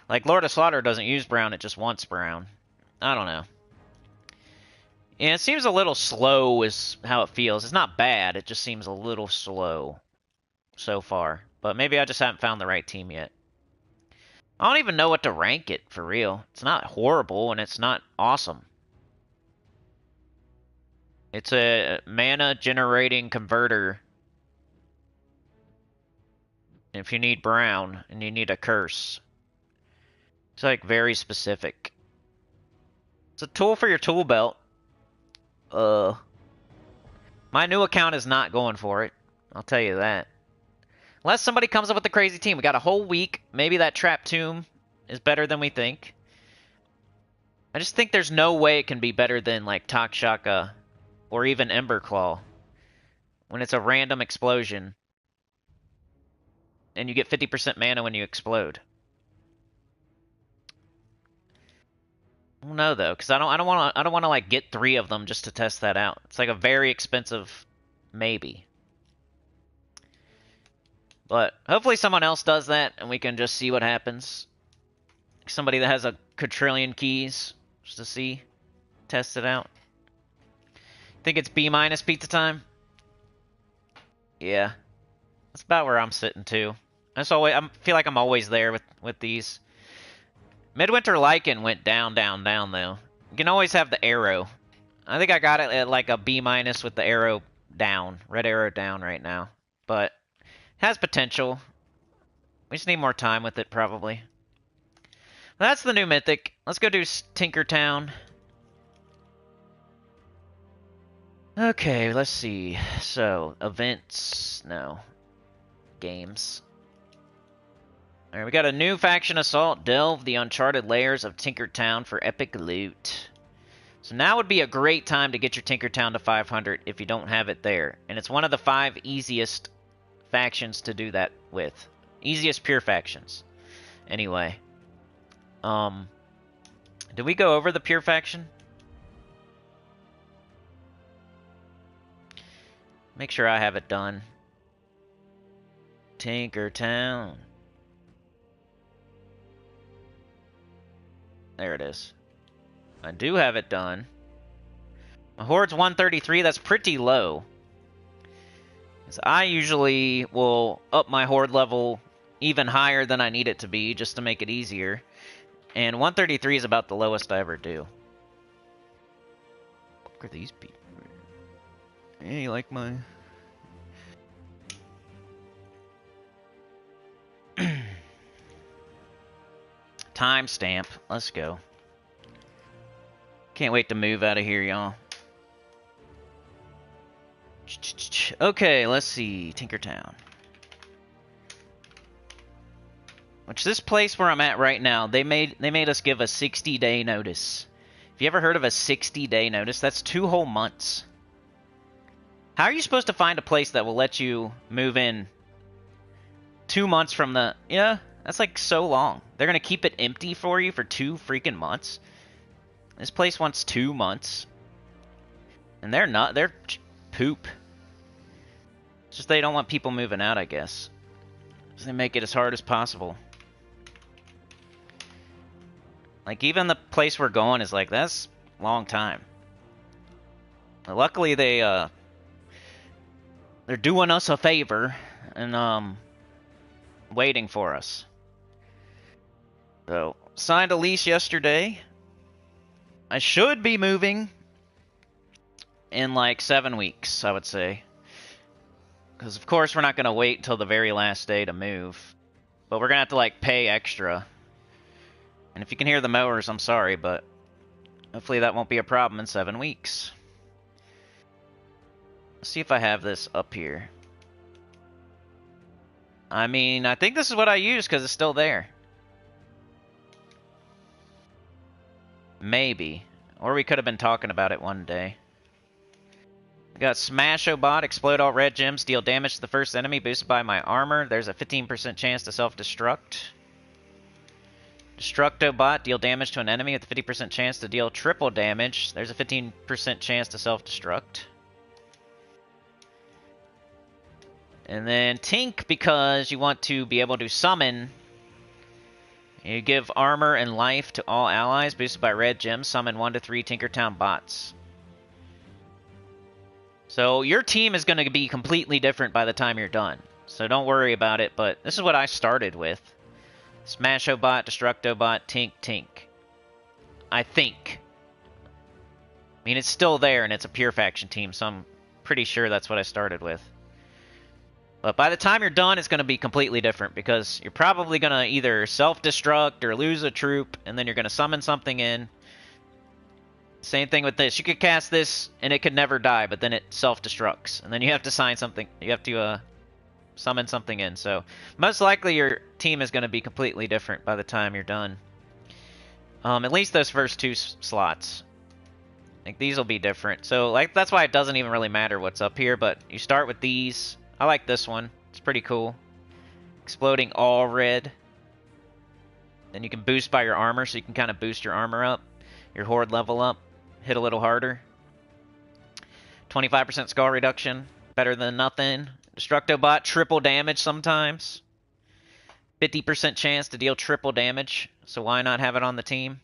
like Lord of Slaughter doesn't use brown, it just wants brown. I don't know. Yeah, it seems a little slow is how it feels. It's not bad, it just seems a little slow so far. But maybe I just haven't found the right team yet. I don't even know what to rank it, for real. It's not horrible, and it's not awesome. It's a mana-generating converter. If you need brown, and you need a curse. It's, like, very specific. It's a tool for your tool belt. My new account is not going for it. I'll tell you that. Unless somebody comes up with a crazy team. We got a whole week. Maybe that Trap Tomb is better than we think. I just think there's no way it can be better than, like, Takshaka or even Emberclaw. When it's a random explosion. And you get 50% mana when you explode. I don't know, though, because I don't want to like get 3 of them just to test that out. It's like a very expensive maybe. But hopefully someone else does that, and we can just see what happens. Somebody that has a quadrillion keys, just to see, test it out. Think it's B- pizza time? Yeah, that's about where I'm sitting too. I feel like I'm always there with these. Midwinter Lycan went down though. You can always have the arrow. I think I got it at like a B- with the arrow down, red arrow down right now, but. Has potential. We just need more time with it, probably. That's the new mythic. Let's go do Tinkertown. Okay, let's see. So, events. No. Games. Alright, we got a new faction assault. Delve the uncharted layers of Tinkertown for epic loot. So now would be a great time to get your Tinkertown to 500 if you don't have it there. And it's one of the 5 easiest factions to do that with. Easiest pure factions. Anyway. Did we go over the pure faction? Make sure I have it done. Tinkertown. There it is. I do have it done. My horde's 133. That's pretty low. I usually will up my horde level even higher than I need it to be just to make it easier. And 133 is about the lowest I ever do. What are these people? Hey, you like my... Timestamp. Let's go. Can't wait to move out of here, y'all. Okay, let's see. Tinkertown. Which this place where I'm at right now, they made us give a 60-day notice. Have you ever heard of a 60-day notice? That's 2 whole months. How are you supposed to find a place that will let you move in 2 months from the... Yeah, that's like so long. They're going to keep it empty for you for 2 freaking months. This place wants 2 months. And they're not. They're poop. It's just they don't want people moving out, I guess. So they make it as hard as possible. Like, even the place we're going is like, that's a long time. But luckily, they're doing us a favor and waiting for us. So, signed a lease yesterday. I should be moving in like 7 weeks, I would say. Because, of course, we're not going to wait until the very last day to move. But we're going to have to, like, pay extra. And if you can hear the mowers, I'm sorry, but hopefully that won't be a problem in 7 weeks. Let's see if I have this up here. I mean, I think this is what I use because it's still there. Maybe. Or we could have been talking about it one day. We got Smash-O-Bot, explode all red gems, deal damage to the first enemy, boosted by my armor. There's a 15% chance to self-destruct. Destructo-Bot, deal damage to an enemy with a 50% chance to deal triple damage. There's a 15% chance to self-destruct. And then Tink, because you want to be able to summon. You give armor and life to all allies, boosted by red gems. Summon 1 to 3 Tinkertown bots. So your team is going to be completely different by the time you're done. So don't worry about it, but this is what I started with. Smash-O-Bot, Destructo-Bot, Tink, Tink. I think. I mean, it's still there, and it's a pure faction team, so I'm pretty sure that's what I started with. But by the time you're done, it's going to be completely different, because you're probably going to either self-destruct or lose a troop, and then you're going to summon something in. Same thing with this. You could cast this, and it could never die, but then it self-destructs. And then you have to sign something. You have to summon something in. So most likely your team is going to be completely different by the time you're done. At least those first 2 slots. Like, these will be different. So, like, that's why it doesn't even really matter what's up here, but you start with these. I like this one. It's pretty cool. Exploding all red. Then you can boost by your armor, so you can kind of boost your armor up. Your horde level up. Hit a little harder. 25% skull reduction. Better than nothing. Destructo-Bot, triple damage sometimes. 50% chance to deal triple damage. So why not have it on the team?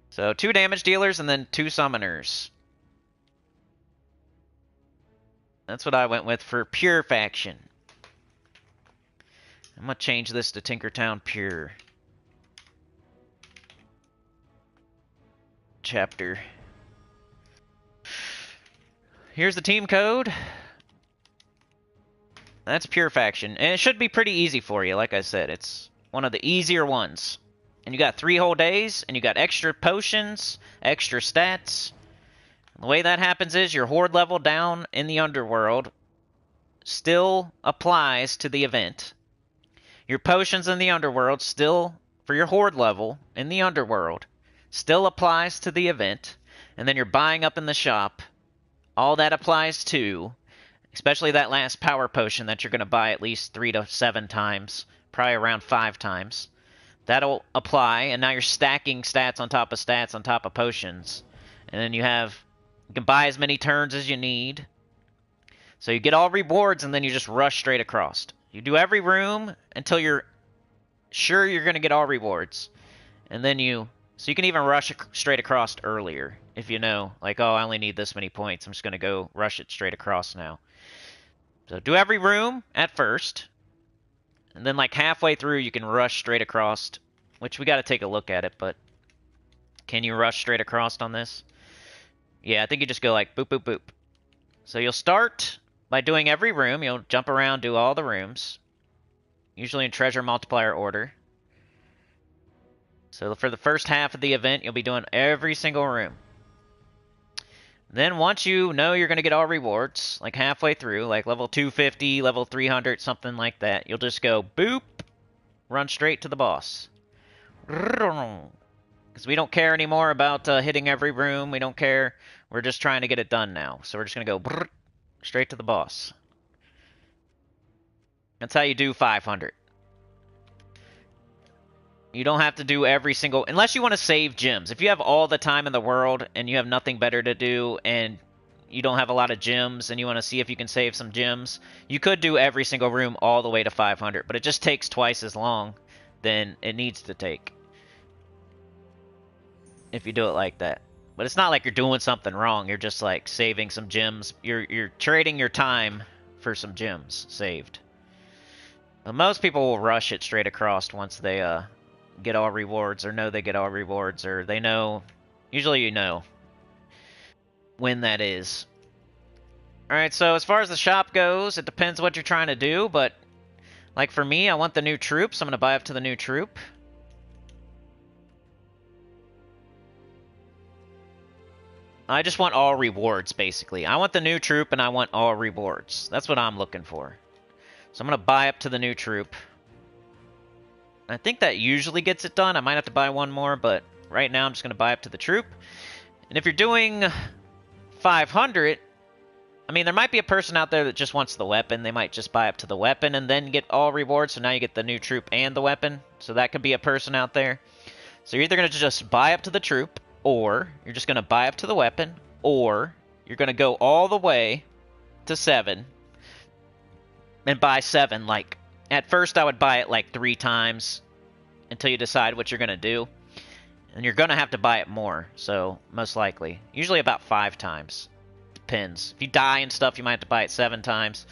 So 2 damage dealers and then 2 summoners. That's what I went with for pure faction. I'm going to change this to Tinkertown Pure. Chapter. Here's the team code. That's pure faction. And it should be pretty easy for you, like I said. It's one of the easier ones. And you got 3 whole days, and you got extra potions, extra stats. The way that happens is your horde level down in the underworld still applies to the event. Your potions in the underworld still, for your horde level in the underworld, still applies to the event. And then you're buying up in the shop. All that applies to, especially that last power potion that you're going to buy at least 3 to 7 times, probably around 5 times. That'll apply, and now you're stacking stats on top of potions. And then you can buy as many turns as you need. So you get all rewards, and then you just rush straight across. You do every room until you're sure you're going to get all rewards. And then so you can even rush straight across earlier. If you know, like, oh, I only need this many points. I'm just going to go rush it straight across now. So do every room at first. And then like halfway through, you can rush straight across, which we got to take a look at it, but can you rush straight across on this? Yeah, I think you just go like boop, boop, boop. So you'll start by doing every room. You'll jump around, do all the rooms, usually in treasure multiplier order. So for the first half of the event, you'll be doing every single room. Then once you know you're going to get all rewards, like halfway through, like level 250, level 300, something like that, you'll just go boop, run straight to the boss. Because we don't care anymore about hitting every room. We don't care. We're just trying to get it done now. So we're just going to go straight to the boss. That's how you do 500. You don't have to do every single... Unless you want to save gems. If you have all the time in the world and you have nothing better to do and you don't have a lot of gems and you want to see if you can save some gems, you could do every single room all the way to 500. But it just takes twice as long than it needs to take if you do it like that. But it's not like you're doing something wrong. You're just like saving some gems. You're trading your time for some gems saved. But most people will rush it straight across once they get all rewards, or know they get all rewards, or they know, usually you know when that is. Alright, so as far as the shop goes, it depends what you're trying to do, but like for me, I want the new troop, so I'm going to buy up to the new troop. I just want all rewards, basically. I want the new troop, and I want all rewards. That's what I'm looking for. So I'm going to buy up to the new troop. I think that usually gets it done. I might have to buy one more, but right now I'm just going to buy up to the troop. And if you're doing 500, I mean, there might be a person out there that just wants the weapon. They might just buy up to the weapon and then get all rewards. So now you get the new troop and the weapon. So that could be a person out there. So you're either going to just buy up to the troop, or you're just going to buy up to the weapon, or you're going to go all the way to 7 and buy 7. Like, at first I would buy it like 3 times until you decide what you're going to do. And you're going to have to buy it more, so most likely. Usually about 5 times. Depends. If you die and stuff, you might have to buy it 7 times.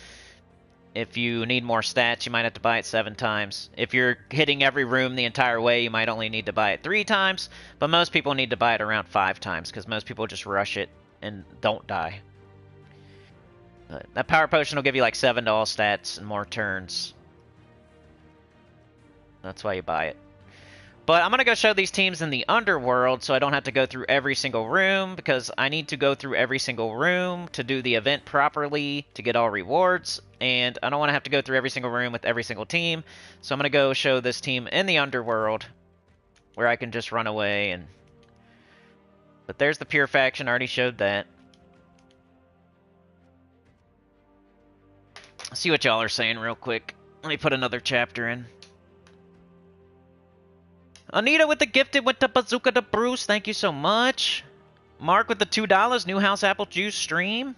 If you need more stats, you might have to buy it 7 times. If you're hitting every room the entire way, you might only need to buy it 3 times. But most people need to buy it around 5 times, because most people just rush it and don't die. That power potion will give you like 7 to all stats and more turns. That's why you buy it. But I'm going to go show these teams in the underworld so I don't have to go through every single room, because I need to go through every single room to do the event properly to get all rewards. And I don't want to have to go through every single room with every single team. So I'm going to go show this team in the underworld where I can just run away. But there's the pure faction. I already showed that. Let's see what y'all are saying real quick. Let me put another chapter in. Anita with the gifted went to Bazooka to Bruce. Thank you so much. Mark with the $2. New House Apple Juice stream.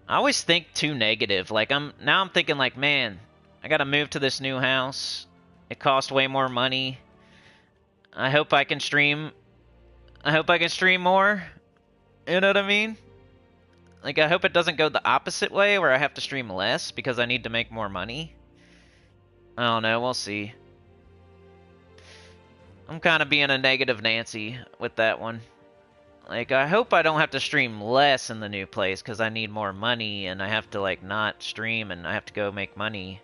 I always think too negative. Like now I'm thinking like, man, I gotta move to this new house. It costs way more money. I hope I can stream. I hope I can stream more. You know what I mean? Like, I hope it doesn't go the opposite way where I have to stream less because I need to make more money. I don't know. We'll see. I'm kind of being a negative Nancy with that one. Like, I hope I don't have to stream less in the new place because I need more money and I have to, like, not stream and I have to go make money.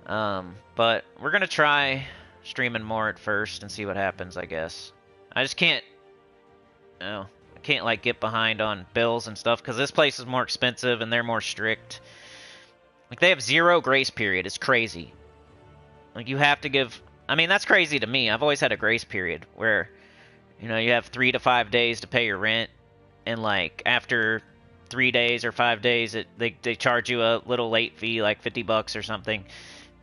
But we're going to try streaming more at first and see what happens, I guess. I just can't... Oh, I can't, like, get behind on bills and stuff because this place is more expensive and they're more strict. Like, they have 0 grace period. It's crazy. Like, you have to give... I mean, that's crazy to me. I've always had a grace period where, you know, you have 3 to 5 days to pay your rent, and like after 3 days or 5 days, they charge you a little late fee, like $50 or something,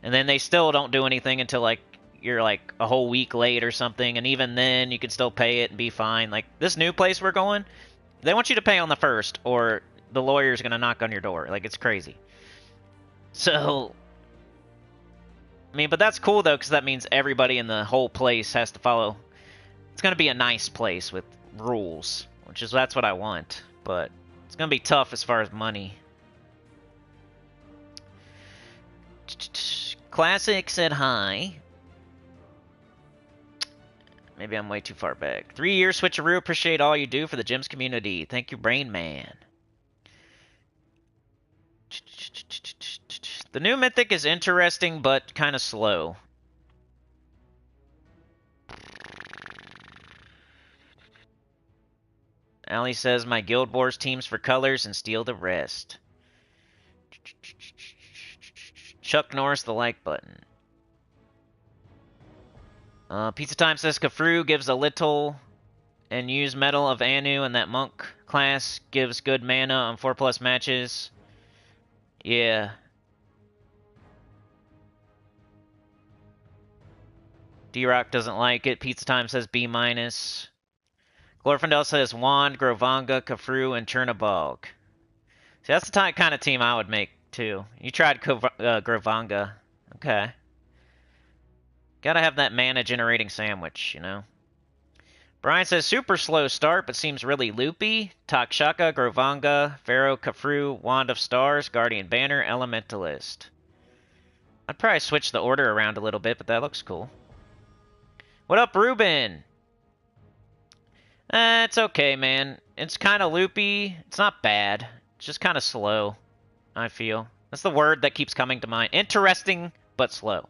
and then they still don't do anything until like you're like a whole week late or something, and even then you can still pay it and be fine. Like this new place we're going, they want you to pay on the 1st, or the lawyer's gonna knock on your door. Like it's crazy. So. I mean, but that's cool, though, because that means everybody in the whole place has to follow. It's going to be a nice place with rules, that's what I want. But it's going to be tough as far as money. Classic said hi. Maybe I'm way too far back. 3 years switcheroo. Appreciate all you do for the gyms community. Thank you, Brain Man. The new Mythic is interesting, but kind of slow. Ali says my Guild Wars teams for colors and steal the rest. Chuck Norris, the like button. Pizza Time says Khafru gives a little and use Metal of Anu, and that monk class gives good mana on 4+ matches. Yeah. D-Rock doesn't like it. Pizza Time says B-. Glorfindel says Wand, Grovanga, Khafru, and Chernobog. See, that's the kind of team I would make, too. You tried Grovanga. Okay. Gotta have that mana-generating sandwich, you know? Brian says super slow start, but seems really loopy. Takshaka, Grovanga, Pharaoh Khafru, Wand of Stars, Guardian Banner, Elementalist. I'd probably switch the order around a little bit, but that looks cool. What up, Ruben? It's okay, man. It's kind of loopy. It's not bad. It's just kind of slow, I feel. That's the word that keeps coming to mind. Interesting, but slow.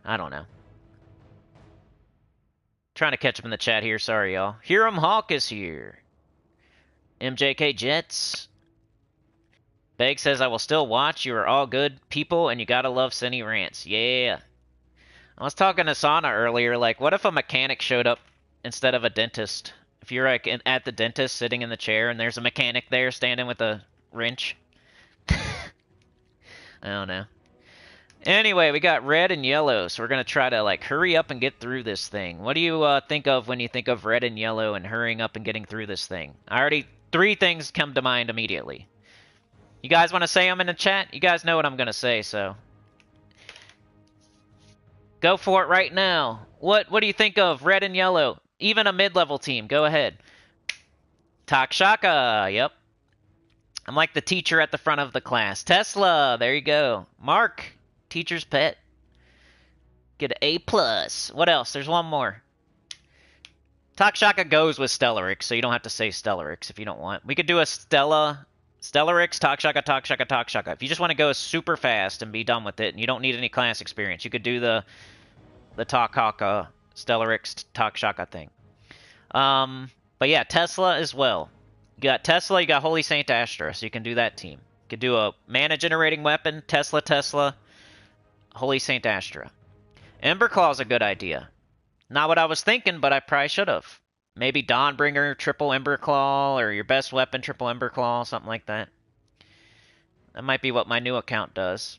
I don't know. Trying to catch up in the chat here. Sorry, y'all. Hiram Hawk is here. MJK Jets. Beg says, I will still watch. You are all good people, and you gotta love Cinny Rants. Yeah. I was talking to Sana earlier, like, what if a mechanic showed up instead of a dentist? If you're like at the dentist sitting in the chair and there's a mechanic there standing with a wrench. I don't know. Anyway, we got red and yellow, so we're going to try to like hurry up and get through this thing. What do you think of when you think of red and yellow and hurrying up and getting through this thing? Three things come to mind immediately. You guys want to say them in the chat? You guys know what I'm going to say, so. Go for it right now. What do you think of red and yellow? Even a mid-level team. Go ahead. Takshaka. Yep. I'm like the teacher at the front of the class. Tesla. There you go. Mark. Teacher's pet. Get an A+. What else? There's one more. Takshaka goes with Stellarix, so you don't have to say Stellarix if you don't want. We could do a Stellarix, Takshaka. If you just want to go super fast and be done with it, and you don't need any class experience, you could do the Takaka, Stellarix, Takshaka thing. But yeah, Tesla as well. You got Tesla, you got Holy Saint Astra, so you can do that team. You could do a mana-generating weapon, Tesla, Holy Saint Astra. Emberclaw's a good idea. Not what I was thinking, but I probably should have. Maybe Dawnbringer, triple Emberclaw, or your best weapon, triple Emberclaw, something like that. That might be what my new account does.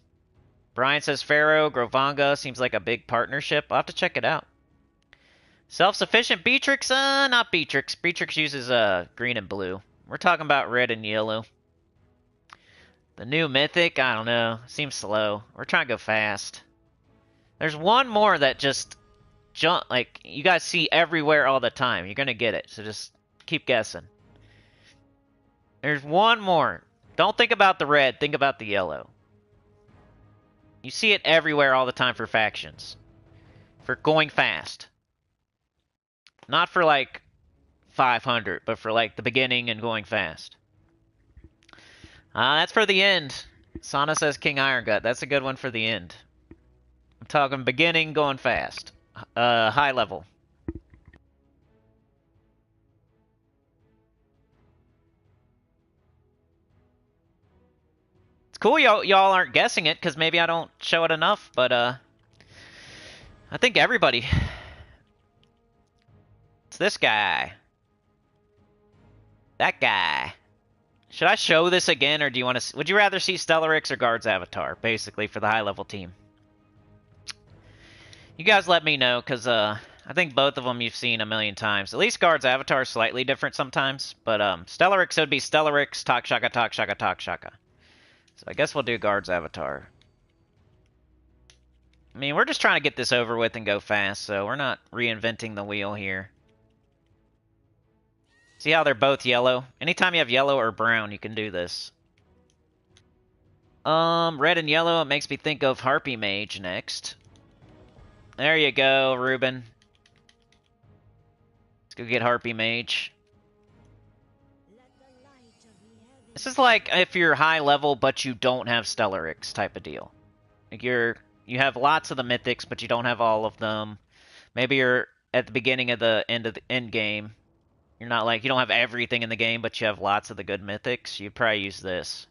Brian says Pharaoh, Grovanga, seems like a big partnership. I'll have to check it out. Self-sufficient Beatrix? Not Beatrix. Beatrix uses green and blue. We're talking about red and yellow. The new Mythic? I don't know. Seems slow. We're trying to go fast. There's one more that just like you guys see everywhere all the time. You're gonna get it, so just keep guessing. There's one more. Don't think about the red, think about the yellow. You see it everywhere all the time for factions. For going fast. Not for like 500, but for like the beginning and going fast. That's for the end. Sana says King Irongut. That's a good one for the end. I'm talking beginning, going fast. High level. It's cool y'all aren't guessing it, because maybe I don't show it enough, but I think everybody. It's this guy. That guy. Should I show this again, or do you want to? Would you rather see Stellarix or Guard's Avatar, basically, for the high-level team? You guys let me know, because I think both of them you've seen a million times. At least Guard's Avatar is slightly different sometimes, but Stellarix would be Stellarix, Takshaka. So I guess we'll do Guard's Avatar. I mean, we're just trying to get this over with and go fast, so we're not reinventing the wheel here. See how they're both yellow? Anytime you have yellow or brown, you can do this. Red and yellow, it makes me think of Harpy Mage next. There you go, Ruben. Let's go get Harpy Mage. This is like if you're high level, but you don't have Stellarix type of deal. Like you have lots of the mythics, but you don't have all of them. Maybe you're at the beginning of the end game. You're not like, you don't have everything in the game, but you have lots of the good mythics. You'd probably use this.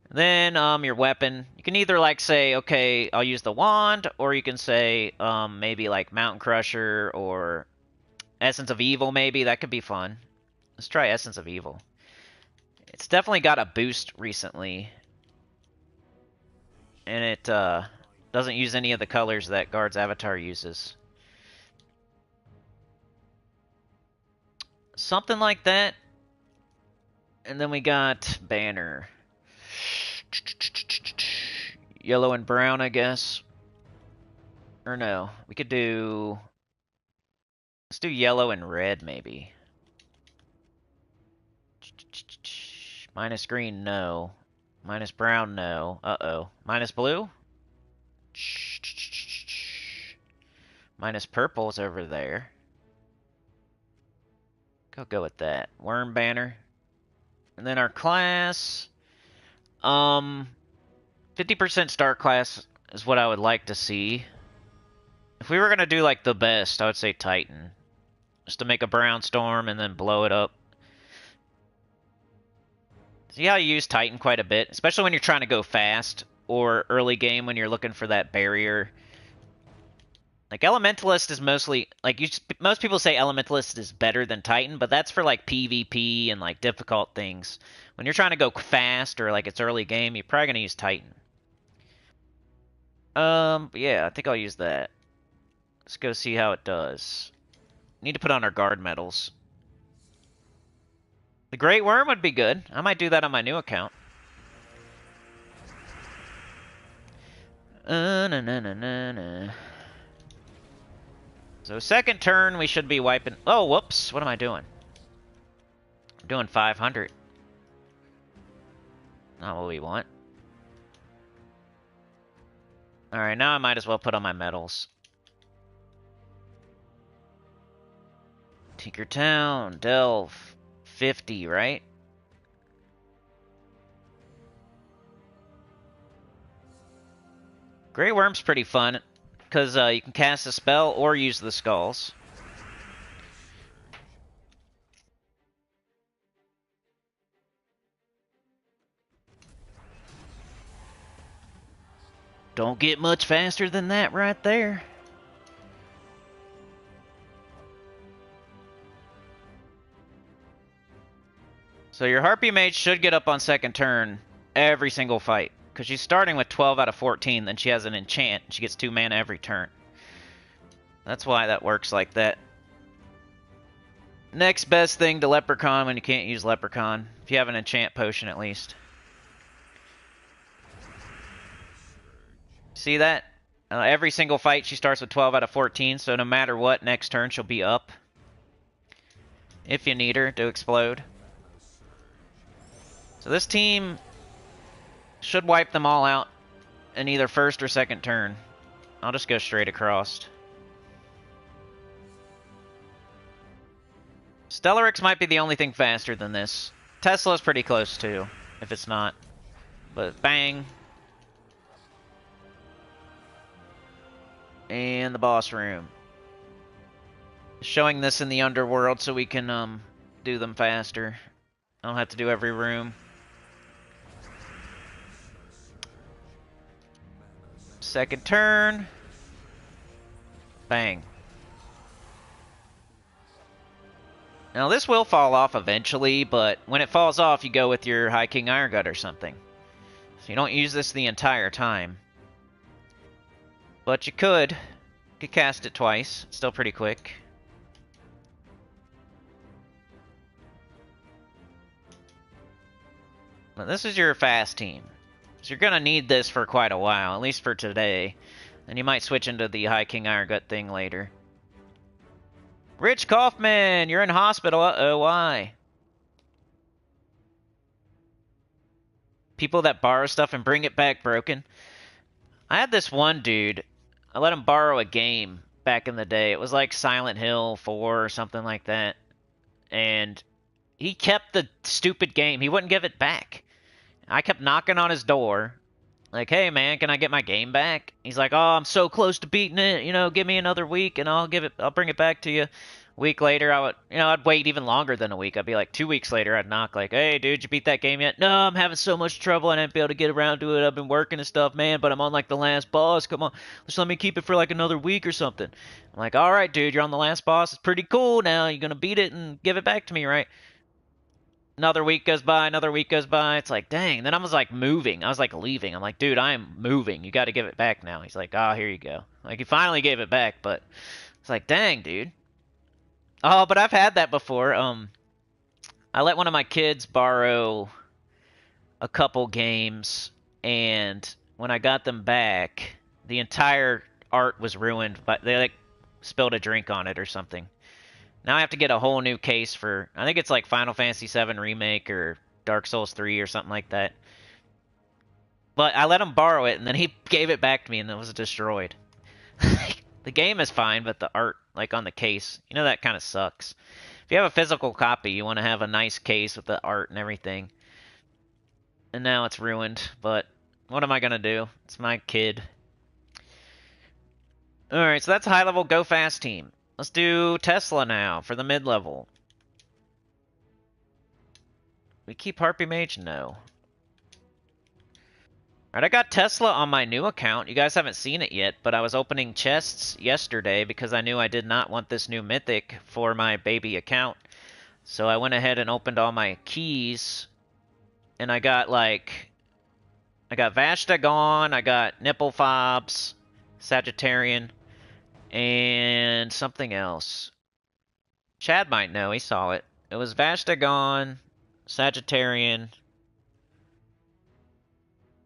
Then your weapon, you can either like say, okay, I'll use the wand, or you can say maybe like Mountain Crusher or Essence of Evil. Maybe that could be fun. Let's try Essence of Evil. It's definitely got a boost recently, and it doesn't use any of the colors that Guard's avatar uses. Something like that. And then we got Banner. Yellow and brown, I guess. Or no, we could do... Let's do yellow and red, maybe. Minus green, no. Minus brown, no. Uh-oh. Minus blue? Minus purple's over there. Go with that. Worm banner. And then our class... 50% star class is what I would like to see. If we were going to do, like, the best, I would say Titan. Just to make a brown storm and then blow it up. See how you use Titan quite a bit? Especially when you're trying to go fast, or early game when you're looking for that barrier. Like, Elementalist is mostly... Like, most people say Elementalist is better than Titan, but that's for, like, PvP and, like, difficult things. When you're trying to go fast, or, like, it's early game, you're probably going to use Titan. Yeah, I think I'll use that. Let's go see how it does. Need to put on our guard medals. The Great Worm would be good. I might do that on my new account. So second turn, we should be wiping... Oh, whoops. What am I doing? I'm doing 500. Not what we want. Alright, now I might as well put on my medals. Tinkertown, Delve, 50, right? Grey Worm's pretty fun, because you can cast a spell or use the skulls. Don't get much faster than that right there. So your Harpy Mage should get up on second turn every single fight. Because she's starting with 12 out of 14, then she has an enchant. She gets 2 mana every turn. That's why that works like that. Next best thing to Leprechaun when you can't use Leprechaun. If you have an enchant potion at least. See that? Every single fight she starts with 12 out of 14, so no matter what, next turn she'll be up. If you need her to explode. So this team should wipe them all out in either first or second turn. I'll just go straight across. Stellarix might be the only thing faster than this. Tesla's pretty close too, if it's not. But bang. And the boss room. Showing this in the underworld so we can do them faster. I don't have to do every room. Second turn. Bang. Now this will fall off eventually, but when it falls off, you go with your High King Iron Gut or something. So you don't use this the entire time. But you could cast it twice. It's still pretty quick. But this is your fast team. So you're going to need this for quite a while, at least for today. And you might switch into the High King Iron Gut thing later. Rich Kaufman, you're in hospital. Uh-oh, why? People that borrow stuff and bring it back broken. I had this one dude. I let him borrow a game back in the day. It was like Silent Hill 4 or something like that. And he kept the stupid game. He wouldn't give it back. I kept knocking on his door. Like, hey man, can I get my game back? He's like, oh, I'm so close to beating it. You know, give me another week and I'll bring it back to you. A week later, I'd wait even longer than a week. I'd be like 2 weeks later, I'd knock like, hey dude, you beat that game yet? No, I'm having so much trouble. I didn't be able to get around to it. I've been working and stuff, man, but I'm on like the last boss. Come on, just let me keep it for like another week or something. I'm like, all right, dude, you're on the last boss. It's pretty cool now. You're gonna beat it and give it back to me, right? Another week goes by, another week goes by. It's like, dang. Then I was like moving. I was like leaving. I'm like, dude, I am moving. You got to give it back now. He's like, oh, here you go. Like, he finally gave it back, but it's like, dang, dude. Oh, but I've had that before. I let one of my kids borrow a couple games, and when I got them back, the entire art was ruined, but they like spilled a drink on it or something. Now I have to get a whole new case for, I think it's like Final Fantasy VII Remake or Dark Souls 3 or something like that. But I let him borrow it, and then he gave it back to me, and it was destroyed. The game is fine, but the art, like on the case, you know, that kind of sucks. If you have a physical copy, you want to have a nice case with the art and everything. And now it's ruined, but what am I going to do? It's my kid. Alright, so that's a high-level Go Fast team. Let's do Tesla now for the mid-level. We keep Harpy Mage? No. Alright, I got Tesla on my new account. You guys haven't seen it yet, but I was opening chests yesterday because I knew I did not want this new Mythic for my baby account. So I went ahead and opened all my keys, and I got Vashta gone, I got Nipple Fobs, Sagittarian, and something else. Chad might know, he saw it. It was Vashta gone, Sagittarian,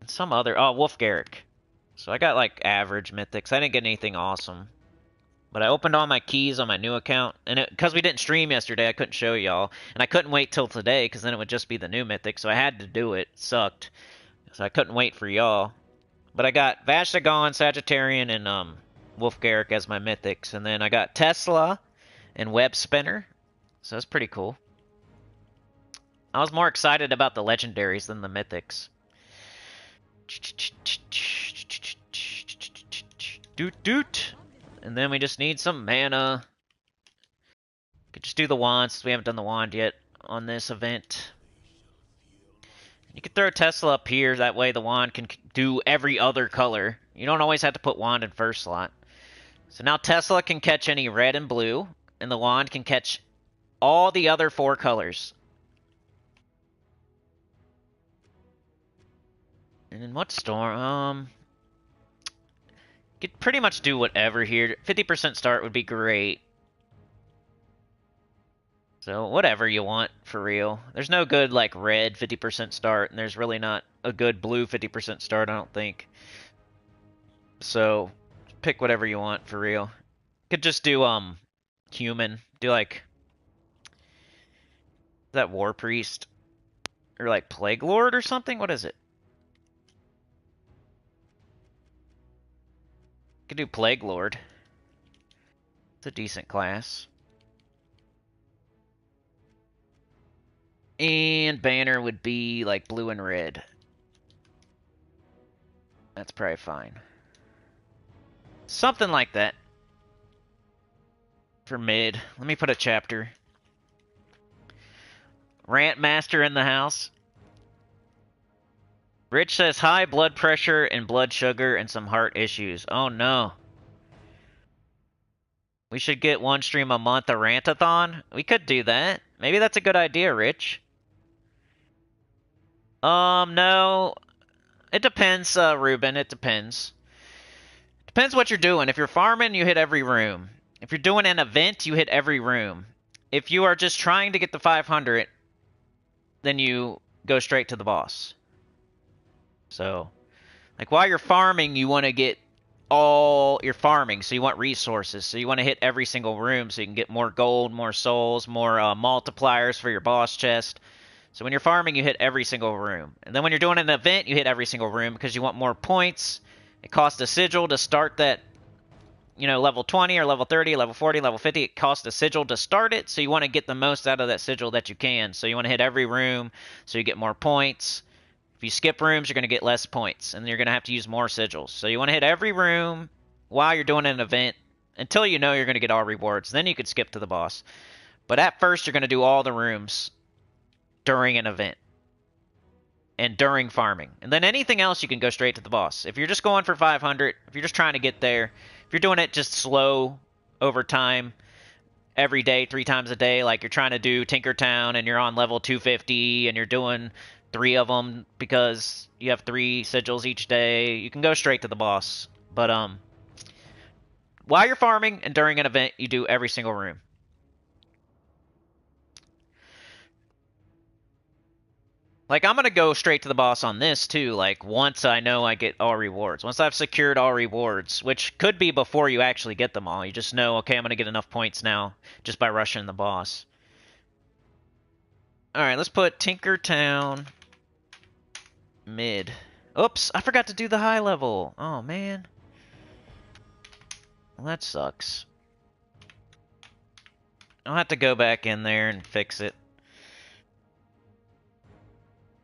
and some other... Oh, Wolf Garrick. So I got, like, average mythics. I didn't get anything awesome. But I opened all my keys on my new account, and because we didn't stream yesterday, I couldn't show y'all. And I couldn't wait till today, because then it would just be the new mythic, so I had to do it. It sucked. So I couldn't wait for y'all. But I got Vashta gone, Sagittarian, and, Wolf Garrick as my mythics. And then I got Tesla and Web Spinner. So that's pretty cool. I was more excited about the legendaries than the mythics. Doot doot. And then we just need some mana. Could just do the wand since we haven't done the wand yet on this event. You could throw Tesla up here, that way the wand can do every other color. You don't always have to put wand in first slot. So now Tesla can catch any red and blue, and the wand can catch all the other 4 colors. And then what storm? You could pretty much do whatever here. 50% start would be great. So whatever you want, for real. There's no good, like, red 50% start, and there's really not a good blue 50% start, I don't think. So... pick whatever you want, for real. Could just do, human. Do, like... is that War Priest? Or, like, Plague Lord or something? What is it? Could do Plague Lord. It's a decent class. And banner would be, like, blue and red. That's probably fine. Something like that. For mid. Let me put a chapter. Rant Master in the house. Rich says high blood pressure and blood sugar and some heart issues. Oh no. We should get one stream a month a rantathon? We could do that. Maybe that's a good idea, Rich. No. It depends, Ruben. It depends. Depends what you're doing. If you're farming, you hit every room. If you're doing an event, you hit every room. If you are just trying to get the 500, then you go straight to the boss. So, like, while you're farming, you want to get all your farming, so you want resources. So you want to hit every single room so you can get more gold, more souls, more multipliers for your boss chest. So when you're farming, you hit every single room. And then when you're doing an event, you hit every single room because you want more points. It costs a sigil to start that, you know, level 20 or level 30, level 40, level 50. It costs a sigil to start it, so you want to get the most out of that sigil that you can. So you want to hit every room so you get more points. If you skip rooms, you're going to get less points, and you're going to have to use more sigils. So you want to hit every room while you're doing an event until you know you're going to get all rewards. Then you could skip to the boss. But at first, you're going to do all the rooms during an event and during farming. And then anything else, you can go straight to the boss. If you're just going for 500, if you're just trying to get there, if you're doing it just slow over time, every day, 3 times a day, like you're trying to do Tinkertown and you're on level 250 and you're doing 3 of them because you have 3 sigils each day, you can go straight to the boss. But while you're farming and during an event, you do every single room. Like, I'm going to go straight to the boss on this, too, like, once I know I get all rewards. Once I've secured all rewards, which could be before you actually get them all. You just know, okay, I'm going to get enough points now just by rushing the boss. Alright, let's put Tinkertown mid. Oops, I forgot to do the high level. Oh, man. Well, that sucks. I'll have to go back in there and fix it.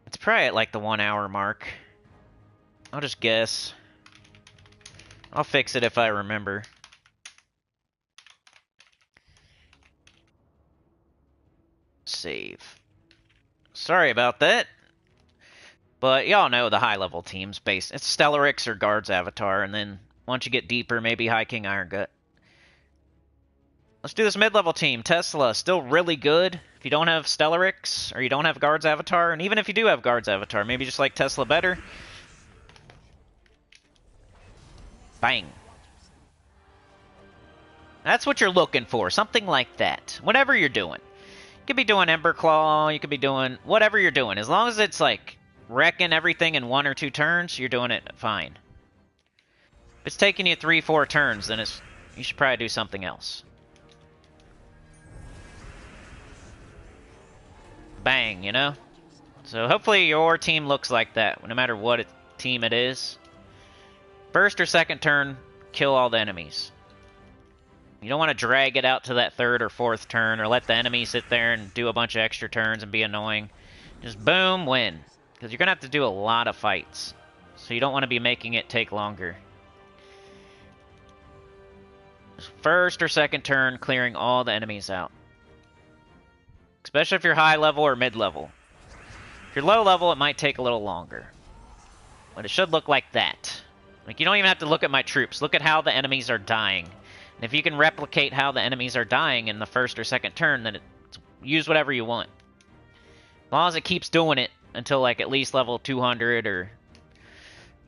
It's probably at like the 1 hour mark. I'll just guess. I'll fix it if I remember. Save. Sorry about that. But y'all know the high level teams based. It's Stellarix or Guard's Avatar, and then once you get deeper, maybe High King Iron Gut. Let's do this mid-level team. Tesla, still really good. If you don't have Stellarix, or you don't have Guard's Avatar, and even if you do have Guard's Avatar, maybe just like Tesla better. Bang. That's what you're looking for, something like that. Whatever you're doing. You could be doing Ember Claw, you could be doing whatever you're doing. As long as it's like wrecking everything in 1 or 2 turns, you're doing it fine. If it's taking you 3, 4 turns, then you should probably do something else. Bang, you know? So hopefully your team looks like that, no matter what team it is. First or second turn, kill all the enemies. You don't want to drag it out to that 3rd or 4th turn, or let the enemy sit there and do a bunch of extra turns and be annoying. Just boom, win. Because you're going to have to do a lot of fights. So you don't want to be making it take longer. First or second turn, clearing all the enemies out. Especially if you're high level or mid level. If you're low level, it might take a little longer. But it should look like that. Like, you don't even have to look at my troops. Look at how the enemies are dying. And if you can replicate how the enemies are dying in the first or second turn, then use whatever you want. As long as it keeps doing it until, like, at least level 200, or...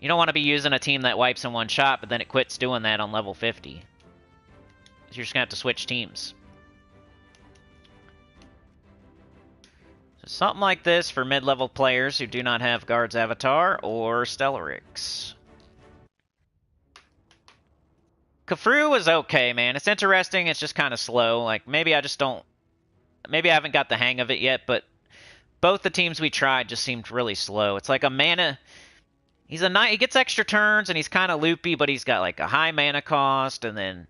You don't want to be using a team that wipes in 1 shot, but then it quits doing that on level 50. So you're just going to have to switch teams. Something like this for mid-level players who do not have Guard's Avatar or Stellarix. Khafru is okay, man. It's interesting. It's just kind of slow. Like, maybe I just don't... Maybe I haven't got the hang of it yet, but both the teams we tried just seemed really slow. It's like a mana... He gets extra turns, and he's kind of loopy, but he's got, like, a high mana cost, and then...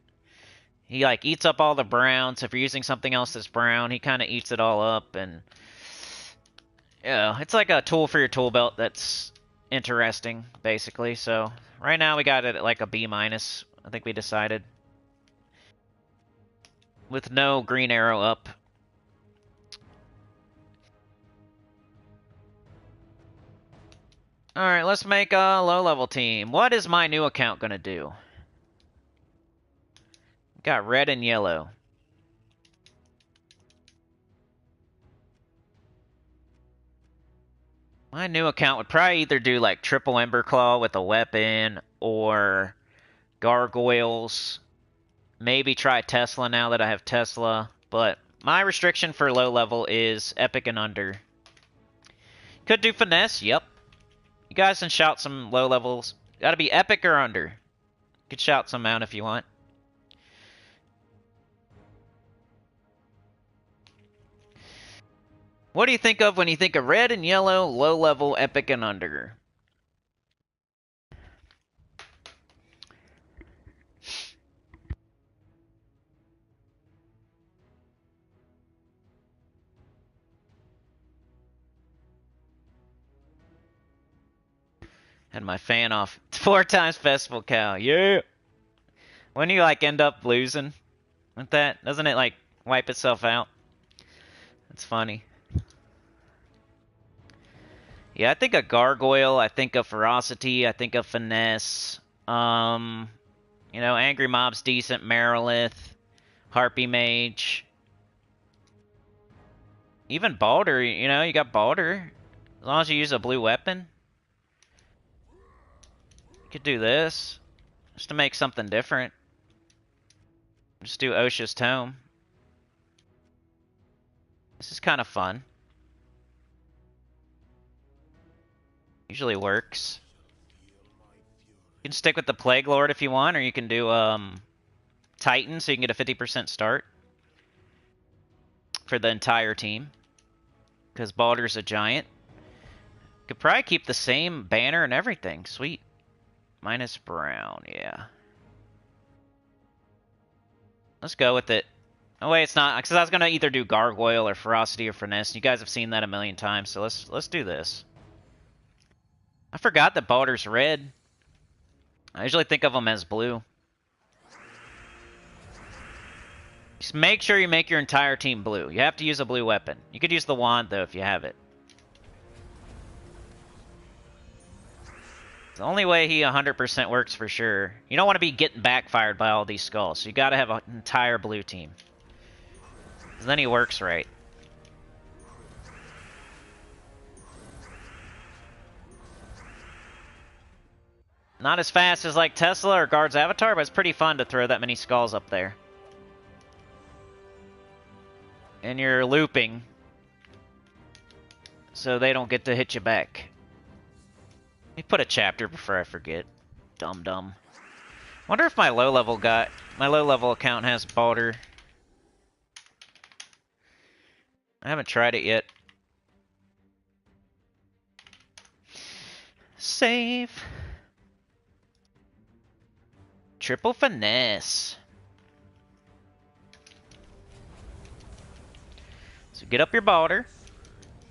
He, like, eats up all the brown, so if you're using something else that's brown, he kind of eats it all up, and... Yeah, it's like a tool for your tool belt that's interesting, basically. So right now we got it at like a B-, I think we decided. With no green arrow up. Alright, let's make a low-level team. What is my new account going to do? Got red and yellow. My new account would probably either do like triple Ember Claw with a weapon or gargoyles. Maybe try Tesla now that I have Tesla. But my restriction for low level is epic and under. Could do finesse, yep. You guys can shout some low levels. Gotta be epic or under. Could shout some out if you want. What do you think of when you think of red and yellow, low level, epic, and under? Had my fan off. 4 times Festival Cow. Yeah. When you like end up losing with that, doesn't it like wipe itself out? It's funny. Yeah, I think of Gargoyle, I think of Ferocity, I think of Finesse. You know, Angry Mob's decent, Marilith, Harpy Mage. Even Balder, you know, you got Balder. As long as you use a blue weapon. You could do this. Just to make something different. Just do Osha's Tome. This is kind of fun. Usually works. You can stick with the Plague Lord if you want, or you can do Titan so you can get a 50% start for the entire team. Because Balder's a giant. Could probably keep the same banner and everything. Sweet. Minus brown, yeah. Let's go with it. Oh wait, it's not, because I was gonna either do Gargoyle or Ferocity or Finesse. You guys have seen that a million times, so let's do this. I forgot that Balder's red. I usually think of them as blue. Just make sure you make your entire team blue. You have to use a blue weapon. You could use the wand though if you have it. It's the only way he 100% works for sure. You don't want to be getting backfired by all these skulls, so you gotta have an entire blue team. Then he works right. Not as fast as like Tesla or Guard's Avatar, but it's pretty fun to throw that many skulls up there. And you're looping, so they don't get to hit you back. Let me put a chapter before I forget. Dum-dum. Wonder if my low-level account has Balder. I haven't tried it yet. Save. Triple Finesse. So get up your Balder,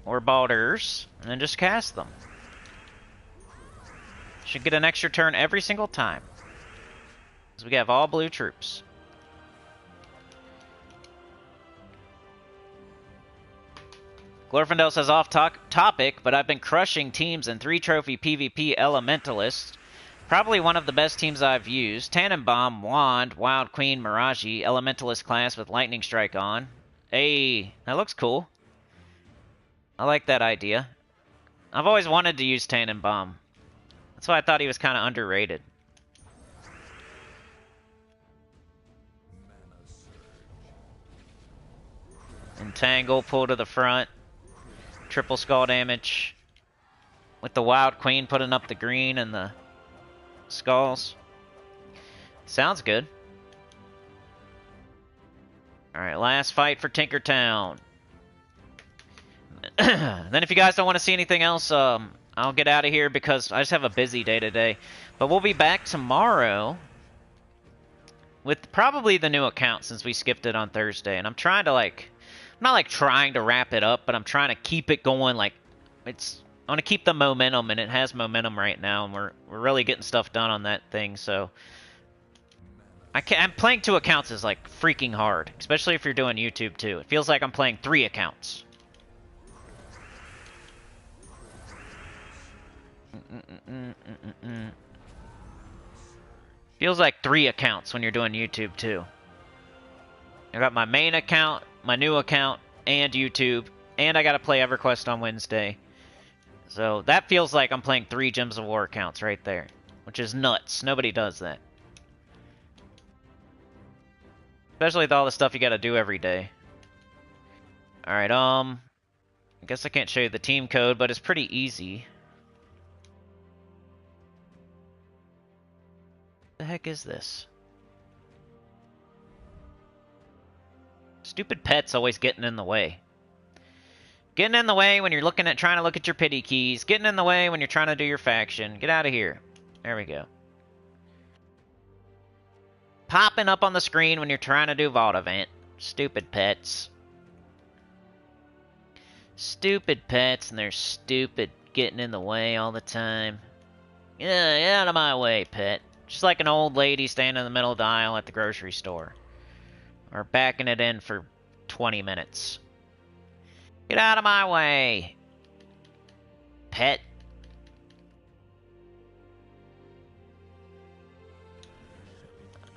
or Balders, and then just cast them. Should get an extra turn every single time. Because we have all blue troops. Glorfindel says off topic, but I've been crushing teams in 3-trophy PvP Elementalists. Probably one of the best teams I've used. Tannenbaum, Wand, Wild Queen, Mirage, Elementalist class with Lightning Strike on. Hey, that looks cool. I like that idea. I've always wanted to use Tannenbaum. That's why I thought he was kind of underrated. Entangle, pull to the front. Triple skull damage. With the Wild Queen putting up the green and the skulls. Sounds good. Alright, last fight for Tinkertown. Then if you guys don't want to see anything else, I'll get out of here because I just have a busy day today. But we'll be back tomorrow with probably the new account since we skipped it on Thursday. And I'm trying to I'm not trying to wrap it up, but I'm trying to keep it going. I want to keep the momentum, and it has momentum right now, and we're really getting stuff done on that thing. So I'm playing 2 accounts is like freaking hard, especially if you're doing YouTube too. It feels like I'm playing 3 accounts. Feels like 3 accounts when you're doing YouTube too. I got my main account, my new account, and YouTube, and I gotta play EverQuest on Wednesday. So that feels like I'm playing 3 Gems of War accounts right there, which is nuts. Nobody does that. Especially with all the stuff you gotta do every day. Alright, I guess I can't show you the team code, but it's pretty easy. What the heck is this? Stupid pets always getting in the way. Getting in the way when you're trying to look at your pity keys. Getting in the way when you're trying to do your faction. Get out of here. There we go. Popping up on the screen when you're trying to do Vault Event. Stupid pets. Stupid pets, and they're stupid getting in the way all the time. Yeah, get out of my way, pet. Just like an old lady standing in the middle of the aisle at the grocery store. Or backing it in for 20 minutes. Get out of my way, pet.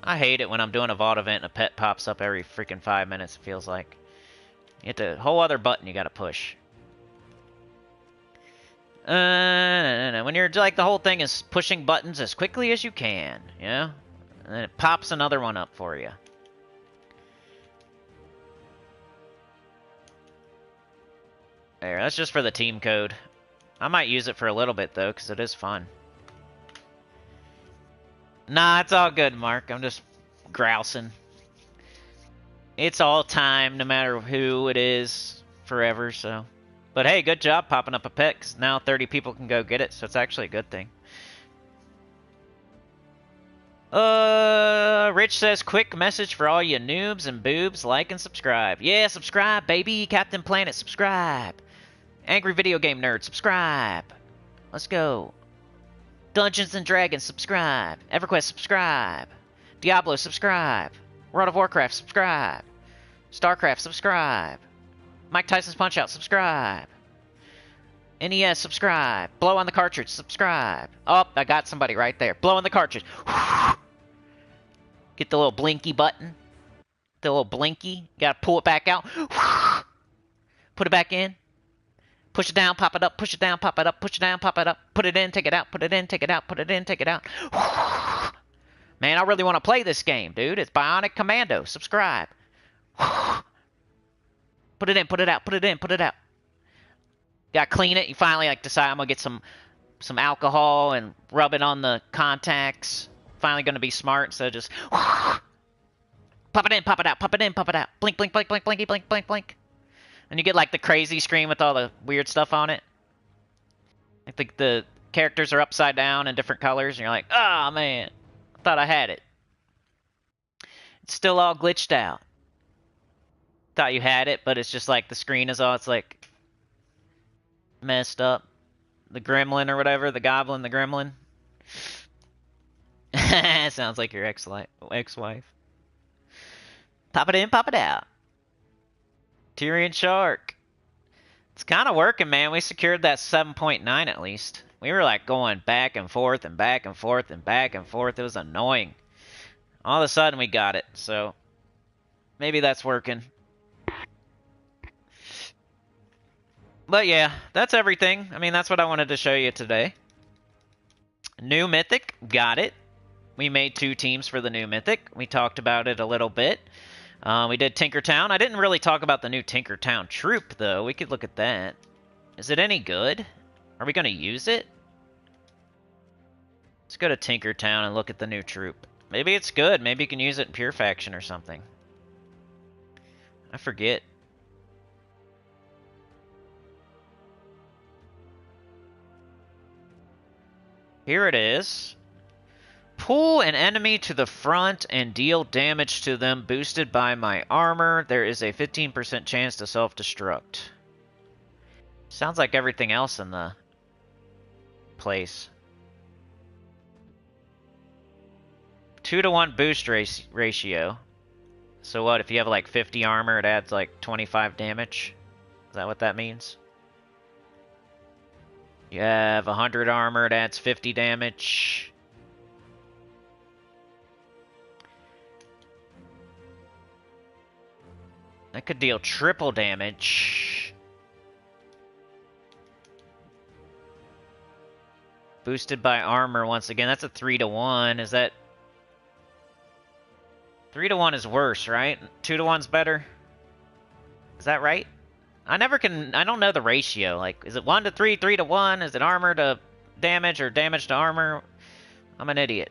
I hate it when I'm doing a VOD event and a pet pops up every freaking 5 minutes, it feels like. You hit the whole other button you gotta push. When you're like, the whole thing is pushing buttons as quickly as you can, you know? And then it pops another one up for you. There, that's just for the team code. I might use it for a little bit, though, because it is fun. Nah, it's all good, Mark. I'm just grousing. It's all time, no matter who it is, forever, so. But hey, good job popping up a pet, because now 30 people can go get it, so it's actually a good thing. Rich says, quick message for all you noobs and boobs, like and subscribe. Yeah, subscribe, baby. Captain Planet, subscribe. Angry Video Game Nerd, subscribe. Let's go. Dungeons and Dragons, subscribe. EverQuest, subscribe. Diablo, subscribe. World of Warcraft, subscribe. StarCraft, subscribe. Mike Tyson's Punch-Out, subscribe. NES, subscribe. Blow on the cartridge, subscribe. Oh, I got somebody right there. Blow on the cartridge. Get the little blinky button. The little blinky. You gotta pull it back out. Put it back in. Push it down, pop it up, push it down, pop it up, push it down, pop it up, put it in, take it out, put it in, take it out, put it in, take it out. Man, I really want to play this game, dude. It's Bionic Commando. Subscribe. Put it in, put it out, put it in, put it out. You gotta clean it. You finally like decide I'm gonna get some alcohol and rub it on the contacts. Finally gonna be smart instead of just pop it in, pop it out, pop it in, pop it out. Blink, blink, blink, blink, blinky, blink, blink, blink. And you get like the crazy screen with all the weird stuff on it. I think the characters are upside down in different colors, and you're like, oh man, I thought I had it. It's still all glitched out. Thought you had it, but it's just like the screen is all, it's like messed up. The gremlin or whatever, the goblin, the gremlin. Sounds like your ex-wife. Pop it in, pop it out. Tyrion Shark. It's kind of working, man. We secured that 7.9 at least. We were like going back and forth and back and forth and back and forth. It was annoying. All of a sudden we got it, so maybe that's working. But yeah, that's everything. I mean, that's what I wanted to show you today. New Mythic, got it. We made 2 teams for the new Mythic. We talked about it a little bit. We did Tinkertown. I didn't really talk about the new Tinkertown troop, though. We could look at that. Is it any good? Are we going to use it? Let's go to Tinkertown and look at the new troop. Maybe it's good. Maybe you can use it in Pure Faction or something. I forget. Here it is. Pull an enemy to the front and deal damage to them boosted by my armor. There is a 15% chance to self-destruct. Sounds like everything else in the place. 2-to-1 boost ratio. So what, if you have like 50 armor, it adds like 25 damage? Is that what that means? You have 100 armor, it adds 50 damage. That could deal triple damage. Boosted by armor once again. That's a 3-to-1. Is that... 3-to-1 is worse, right? 2-to-1's better? Is that right? I don't know the ratio. Like, is it 1 to 3, 3 to 1? Is it armor to damage or damage to armor? I'm an idiot.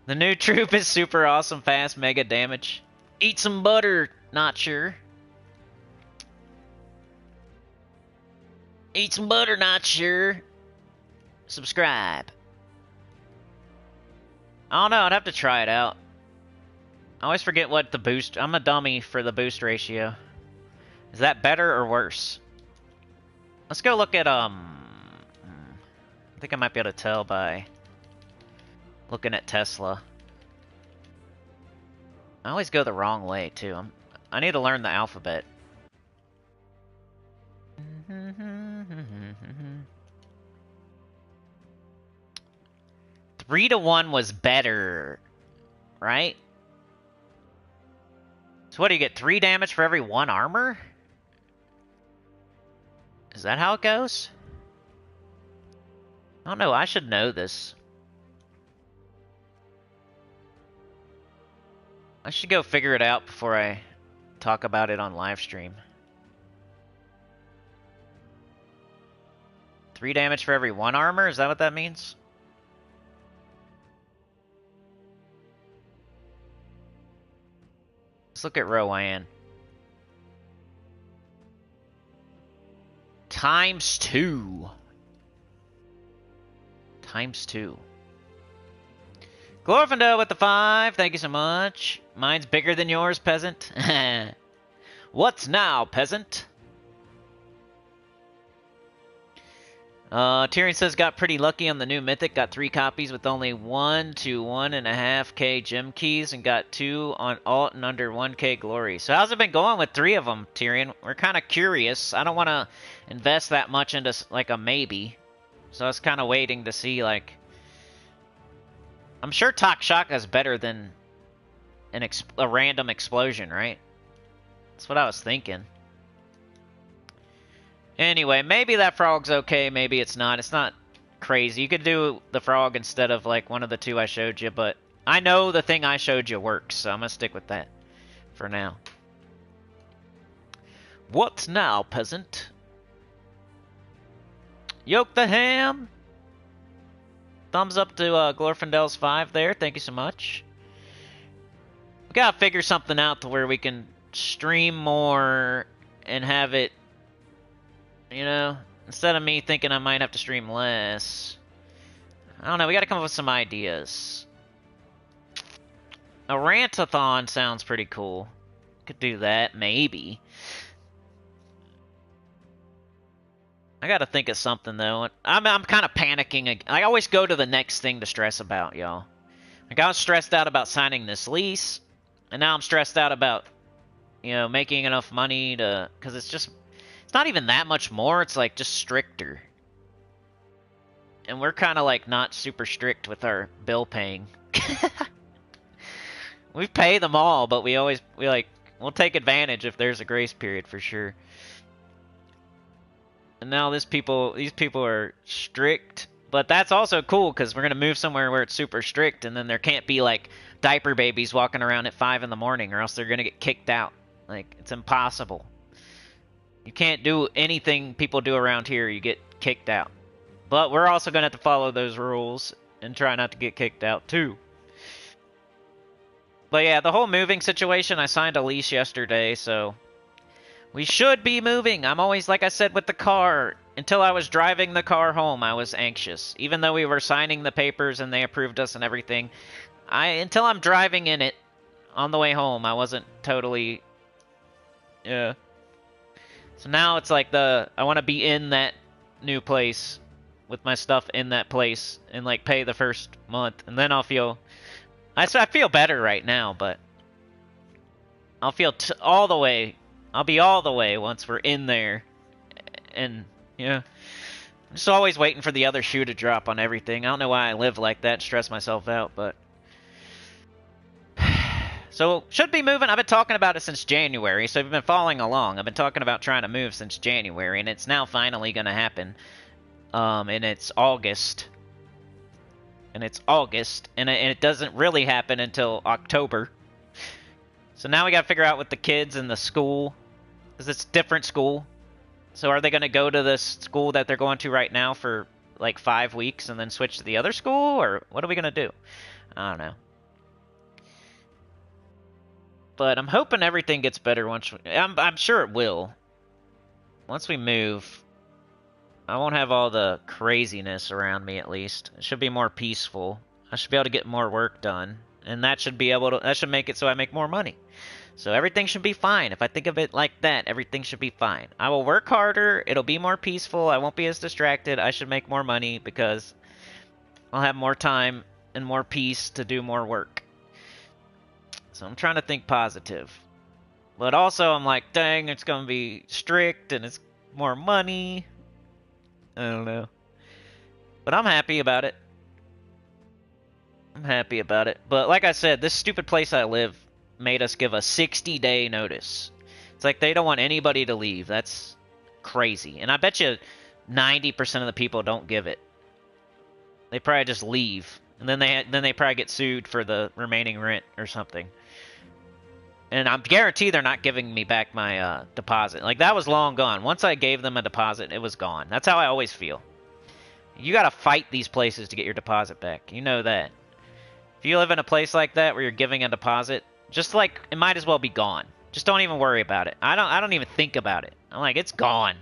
The new troop is super awesome, fast, mega damage. Eat some butter, not sure. Eat some butter, not sure. Subscribe. I don't know, I'd have to try it out. I always forget what the boost... I'm a dummy for the boost ratio. Is that better or worse? Let's go look at, I think I might be able to tell by looking at Tesla. I always go the wrong way, too. I need to learn the alphabet. 3-to-1 was better, right? So what, do you get 3 damage for every 1 armor? Is that how it goes? I don't know, I should know this. I should go figure it out before I talk about it on live stream. 3 damage for every 1 armor? Is that what that means? Let's look at Rowan. Times 2. Times 2. Glorfindel with the 5. Thank you so much. Mine's bigger than yours, peasant. What's now, peasant? Tyrion says got pretty lucky on the new Mythic. Got 3 copies with only 1 to 1.5k gem keys and got 2 on alt and under 1k glory. So how's it been going with 3 of them, Tyrion? We're kind of curious. I don't want to invest that much into like a maybe. So I was kind of waiting to see like... I'm sure Tak Shaka is better than a random explosion, right? That's what I was thinking. Anyway, maybe that frog's okay, maybe it's not. It's not crazy. You could do the frog instead of like one of the 2 I showed you, but I know the thing I showed you works, so I'm gonna stick with that for now. What now, peasant? Yoke the ham! Thumbs up to Glorfindel's 5 there. Thank you so much. We gotta figure something out to where we can stream more and have it, you know, instead of me thinking I might have to stream less. I don't know, we gotta come up with some ideas. A rantathon sounds pretty cool. Could do that, maybe. I gotta think of something, though. I'm kind of panicking. I always go to the next thing to stress about, y'all. Like, I was stressed out about signing this lease, and now I'm stressed out about, you know, making enough money to... Because it's just... It's not even that much more, it's like just stricter. And we're kind of like not super strict with our bill paying. We pay them all, but we'll take advantage if there's a grace period for sure. And now these people are strict, but that's also cool because we're gonna move somewhere where it's super strict, and then there can't be like diaper babies walking around at 5 in the morning, or else they're gonna get kicked out. Like, it's impossible. You can't do anything people do around here, you get kicked out. But we're also gonna have to follow those rules and try not to get kicked out too. But yeah, the whole moving situation, I signed a lease yesterday, so we should be moving. I'm always, like I said, with the car. Until I was driving the car home, I was anxious. Even though we were signing the papers and they approved us and everything, until I'm driving in it on the way home, I wasn't totally... Yeah. So now it's like I want to be in that new place with my stuff in that place and like pay the first month, and then I'll feel... I feel better right now, but I'll feel all the way... I'll be all the way once we're in there. And, yeah. I'm just always waiting for the other shoe to drop on everything. I don't know why I live like that and stress myself out, but... So, should be moving. I've been talking about it since January, so if you've been following along, I've been talking about trying to move since January, and it's now finally going to happen. And it's August. And it doesn't really happen until October. So now we got to figure out with the kids and the school, because it's different school. So are they going to go to this school that they're going to right now for like 5 weeks and then switch to the other school, or what are we going to do? I don't know. But I'm hoping everything gets better once I'm sure it will. Once we move, I won't have all the craziness around me, at least. It should be more peaceful. I should be able to get more work done. And that should make it so I make more money. So everything should be fine. If I think of it like that, everything should be fine. I will work harder. It'll be more peaceful. I won't be as distracted. I should make more money because I'll have more time and more peace to do more work. So I'm trying to think positive. But also I'm like, dang, it's going to be strict and it's more money. I don't know. But I'm happy about it. I'm happy about it. But like I said, this stupid place I live made us give a 60-day notice. It's like they don't want anybody to leave. That's crazy. And I bet you 90% of the people don't give it. They probably just leave. And then they probably get sued for the remaining rent or something. And I'm guaranteed they're not giving me back my deposit. Like, that was long gone. Once I gave them a deposit, it was gone. That's how I always feel. You gotta fight these places to get your deposit back. You know that. If you live in a place like that where you're giving a deposit, just like, it might as well be gone. Just don't even worry about it. I don't even think about it. I'm like, it's gone.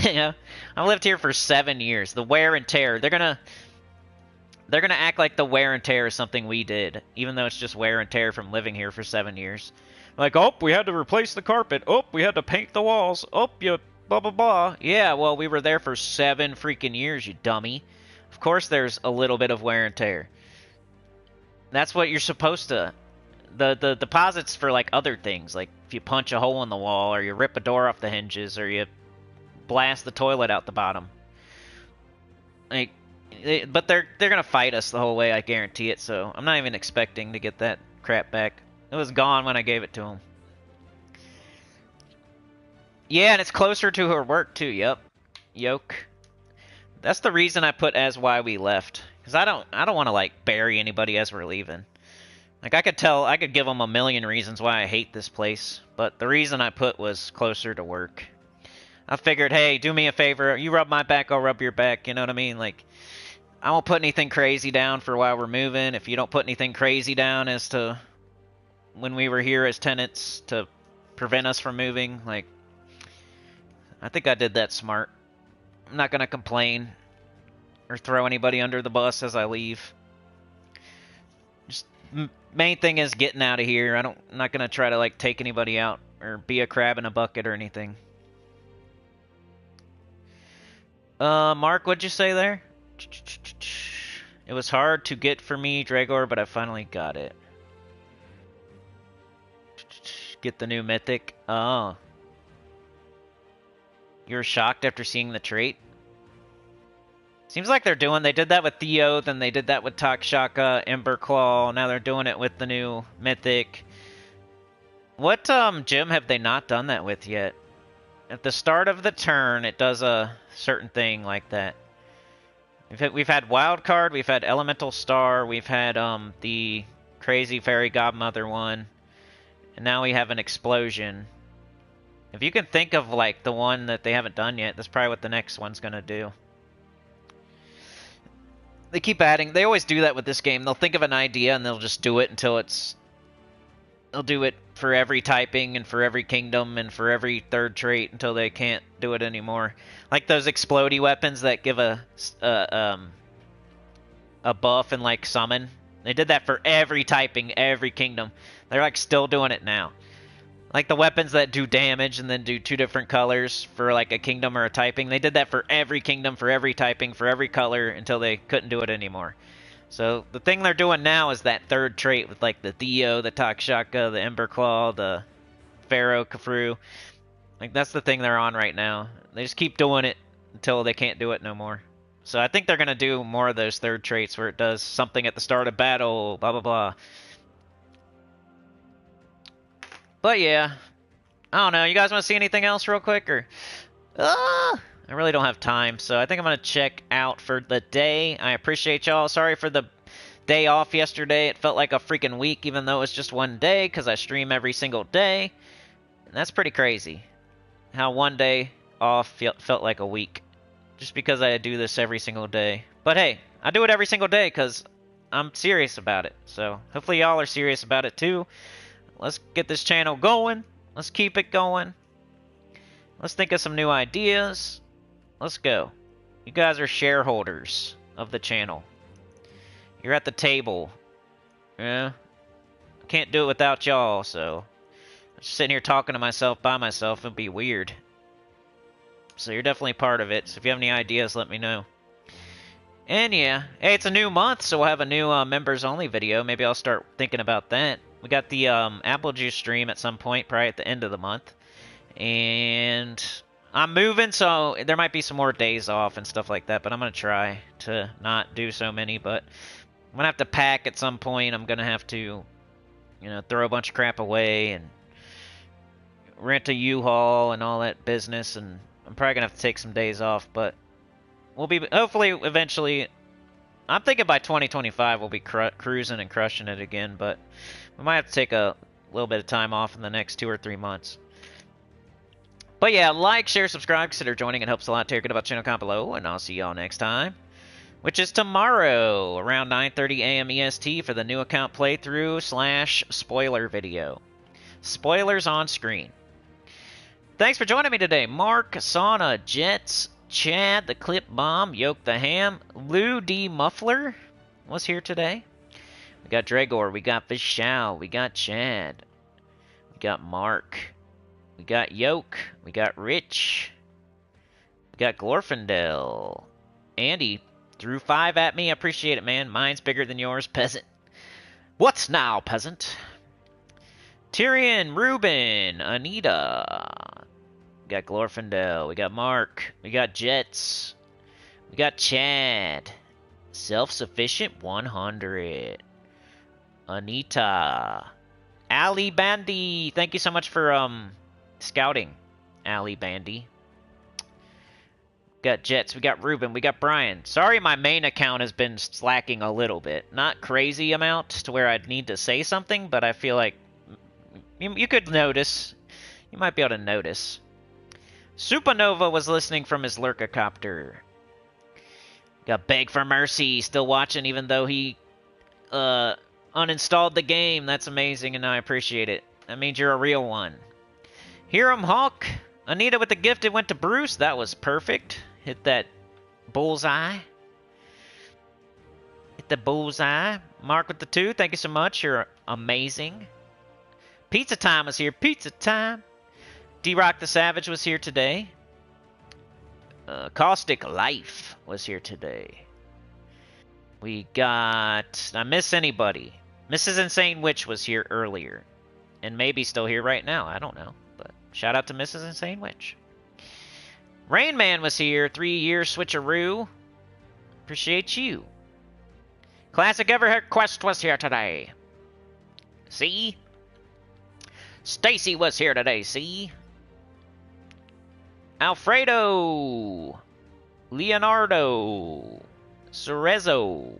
You know, I've lived here for 7 years. The wear and tear, they're gonna act like the wear and tear is something we did, even though it's just wear and tear from living here for 7 years. Like, oh, we had to replace the carpet. Oh, we had to paint the walls. Oh, you blah, blah, blah. Yeah, well, we were there for 7 freaking years, you dummy. Of course there's a little bit of wear and tear. That's what you're supposed to... The deposits for, like, other things. Like, if you punch a hole in the wall, or you rip a door off the hinges, or you blast the toilet out the bottom. Like... But they're gonna fight us the whole way, I guarantee it, so I'm not even expecting to get that crap back. It was gone when I gave it to them. Yeah, and it's closer to her work, too, yep. Yoke. That's the reason I put as why we left. Because I don't want to, like, bury anybody as we're leaving. Like, I could give them a million reasons why I hate this place, but the reason I put was closer to work. I figured, hey, do me a favor, you rub my back, I'll rub your back, you know what I mean? Like, I won't put anything crazy down for while we're moving. If you don't put anything crazy down as to when we were here as tenants to prevent us from moving, like, I think I did that smart. I'm not going to complain or throw anybody under the bus as I leave. Just main thing is getting out of here. I'm not going to try to, like, take anybody out or be a crab in a bucket or anything. Mark, what'd you say there? It was hard to get for me, Dragor, but I finally got it. Get the new mythic. Oh. You were shocked after seeing the trait? Seems like they did that with Theo, then they did that with Takshaka, Emberclaw, now they're doing it with the new mythic. What gym have they not done that with yet? At the start of the turn, it does a certain thing like that. We've had Wild Card, we've had Elemental Star, we've had the Crazy Fairy Godmother one, and now we have an Explosion. If you can think of, like, the one that they haven't done yet, that's probably what the next one's gonna do. They keep adding, they always do that with this game. They'll think of an idea and they'll just do it until it's... They'll do it for every typing and for every kingdom and for every third trait until they can't do it anymore. Like those explodey weapons that give a buff and, like, summon. They did that for every typing, every kingdom. They're, like, still doing it now. Like the weapons that do damage and then do 2 different colors for, like, a kingdom or a typing. They did that for every kingdom, for every typing, for every color until they couldn't do it anymore. So the thing they're doing now is that third trait with, like, the Theo, the Takshaka, the Emberclaw, the Pharaoh Khafru. Like, that's the thing they're on right now. They just keep doing it until they can't do it no more. So I think they're going to do more of those third traits where it does something at the start of battle, blah, blah, blah. But yeah, I don't know. You guys want to see anything else real quick? Or I really don't have time, so I think I'm going to check out for the day. I appreciate y'all. Sorry for the day off yesterday. It felt like a freaking week, even though it was just one day, because I stream every single day. And that's pretty crazy. How one day off felt like a week. Just because I do this every single day. But hey, I do it every single day because I'm serious about it. So hopefully y'all are serious about it too. Let's get this channel going. Let's keep it going. Let's think of some new ideas. Let's go. You guys are shareholders of the channel. You're at the table. Yeah. I can't do it without y'all, so... Just sitting here talking to myself by myself would be weird. So you're definitely part of it. So if you have any ideas, let me know. And yeah, hey, it's a new month, so we'll have a new members-only video. Maybe I'll start thinking about that. We got the apple juice stream at some point, probably at the end of the month. And I'm moving, so there might be some more days off and stuff like that. But I'm going to try to not do so many. But I'm going to have to pack at some point. I'm going to have to, you know, throw a bunch of crap away and rent a U-Haul and all that business. And I'm probably going to have to take some days off. But we'll be, hopefully, eventually, I'm thinking by 2025 we'll be cruising and crushing it again. But we might have to take a little bit of time off in the next 2 or 3 months. But yeah, like, share, subscribe, consider joining. It helps a lot. Take it about channel comment below, and I'll see y'all next time, which is tomorrow around 9:30 a.m. EST for the new account playthrough / spoiler video. Spoilers on screen. Thanks for joining me today. Mark, Sauna, Jets, Chad, the Clip Bomb, Yoke the Ham, Lou D. Muffler was here today. We got Dregor, we got Vishal, we got Chad, we got Mark. We got Yoke. We got Rich. We got Glorfindel. Andy threw 5 at me. I appreciate it, man. Mine's bigger than yours, peasant. What's now, peasant? Tyrion, Ruben, Anita. We got Glorfindel. We got Mark. We got Jets. We got Chad. Self-sufficient 100. Anita. Ali Bandy. Thank you so much for, scouting, Ali Bandy. Got Jets, we got Ruben, we got Brian. Sorry my main account has been slacking a little bit. Not crazy amount to where I'd need to say something, but I feel like you could notice. You might be able to notice. Supernova was listening from his Lurkacopter. Got Beg for Mercy, still watching even though he uninstalled the game. That's amazing and I appreciate it. That means you're a real one. Hiram Hawk. Anita with the gift. It went to Bruce. That was perfect. Hit that bullseye. Hit the bullseye. Mark with the 2. Thank you so much. You're amazing. Pizza Time was here. Pizza Time. D-Rock the Savage was here today. Caustic Life was here today. We got... I miss anybody. Mrs. Insane Witch was here earlier. And maybe still here right now. I don't know. Shout out to Mrs. Insane Witch. Rain Man was here. 3 years switcheroo. Appreciate you. Classic Ever Quest was here today. See? Stacy was here today. See? Alfredo. Leonardo. Cerezo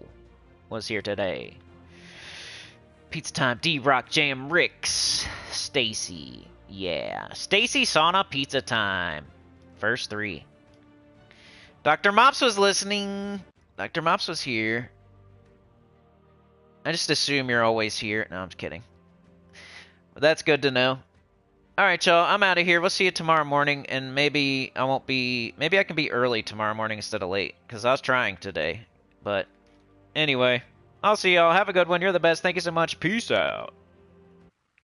was here today. Pizza Time. D-Rock Jam Ricks. Stacy. Yeah. Stacy, Sauna, Pizza Time. First 3. Dr. Mops was listening. Dr. Mops was here. I just assume you're always here. No, I'm just kidding. But that's good to know. Alright, y'all. I'm out of here. We'll see you tomorrow morning. And maybe I won't be... Maybe I can be early tomorrow morning instead of late. Because I was trying today. But anyway. I'll see y'all. Have a good one. You're the best. Thank you so much. Peace out.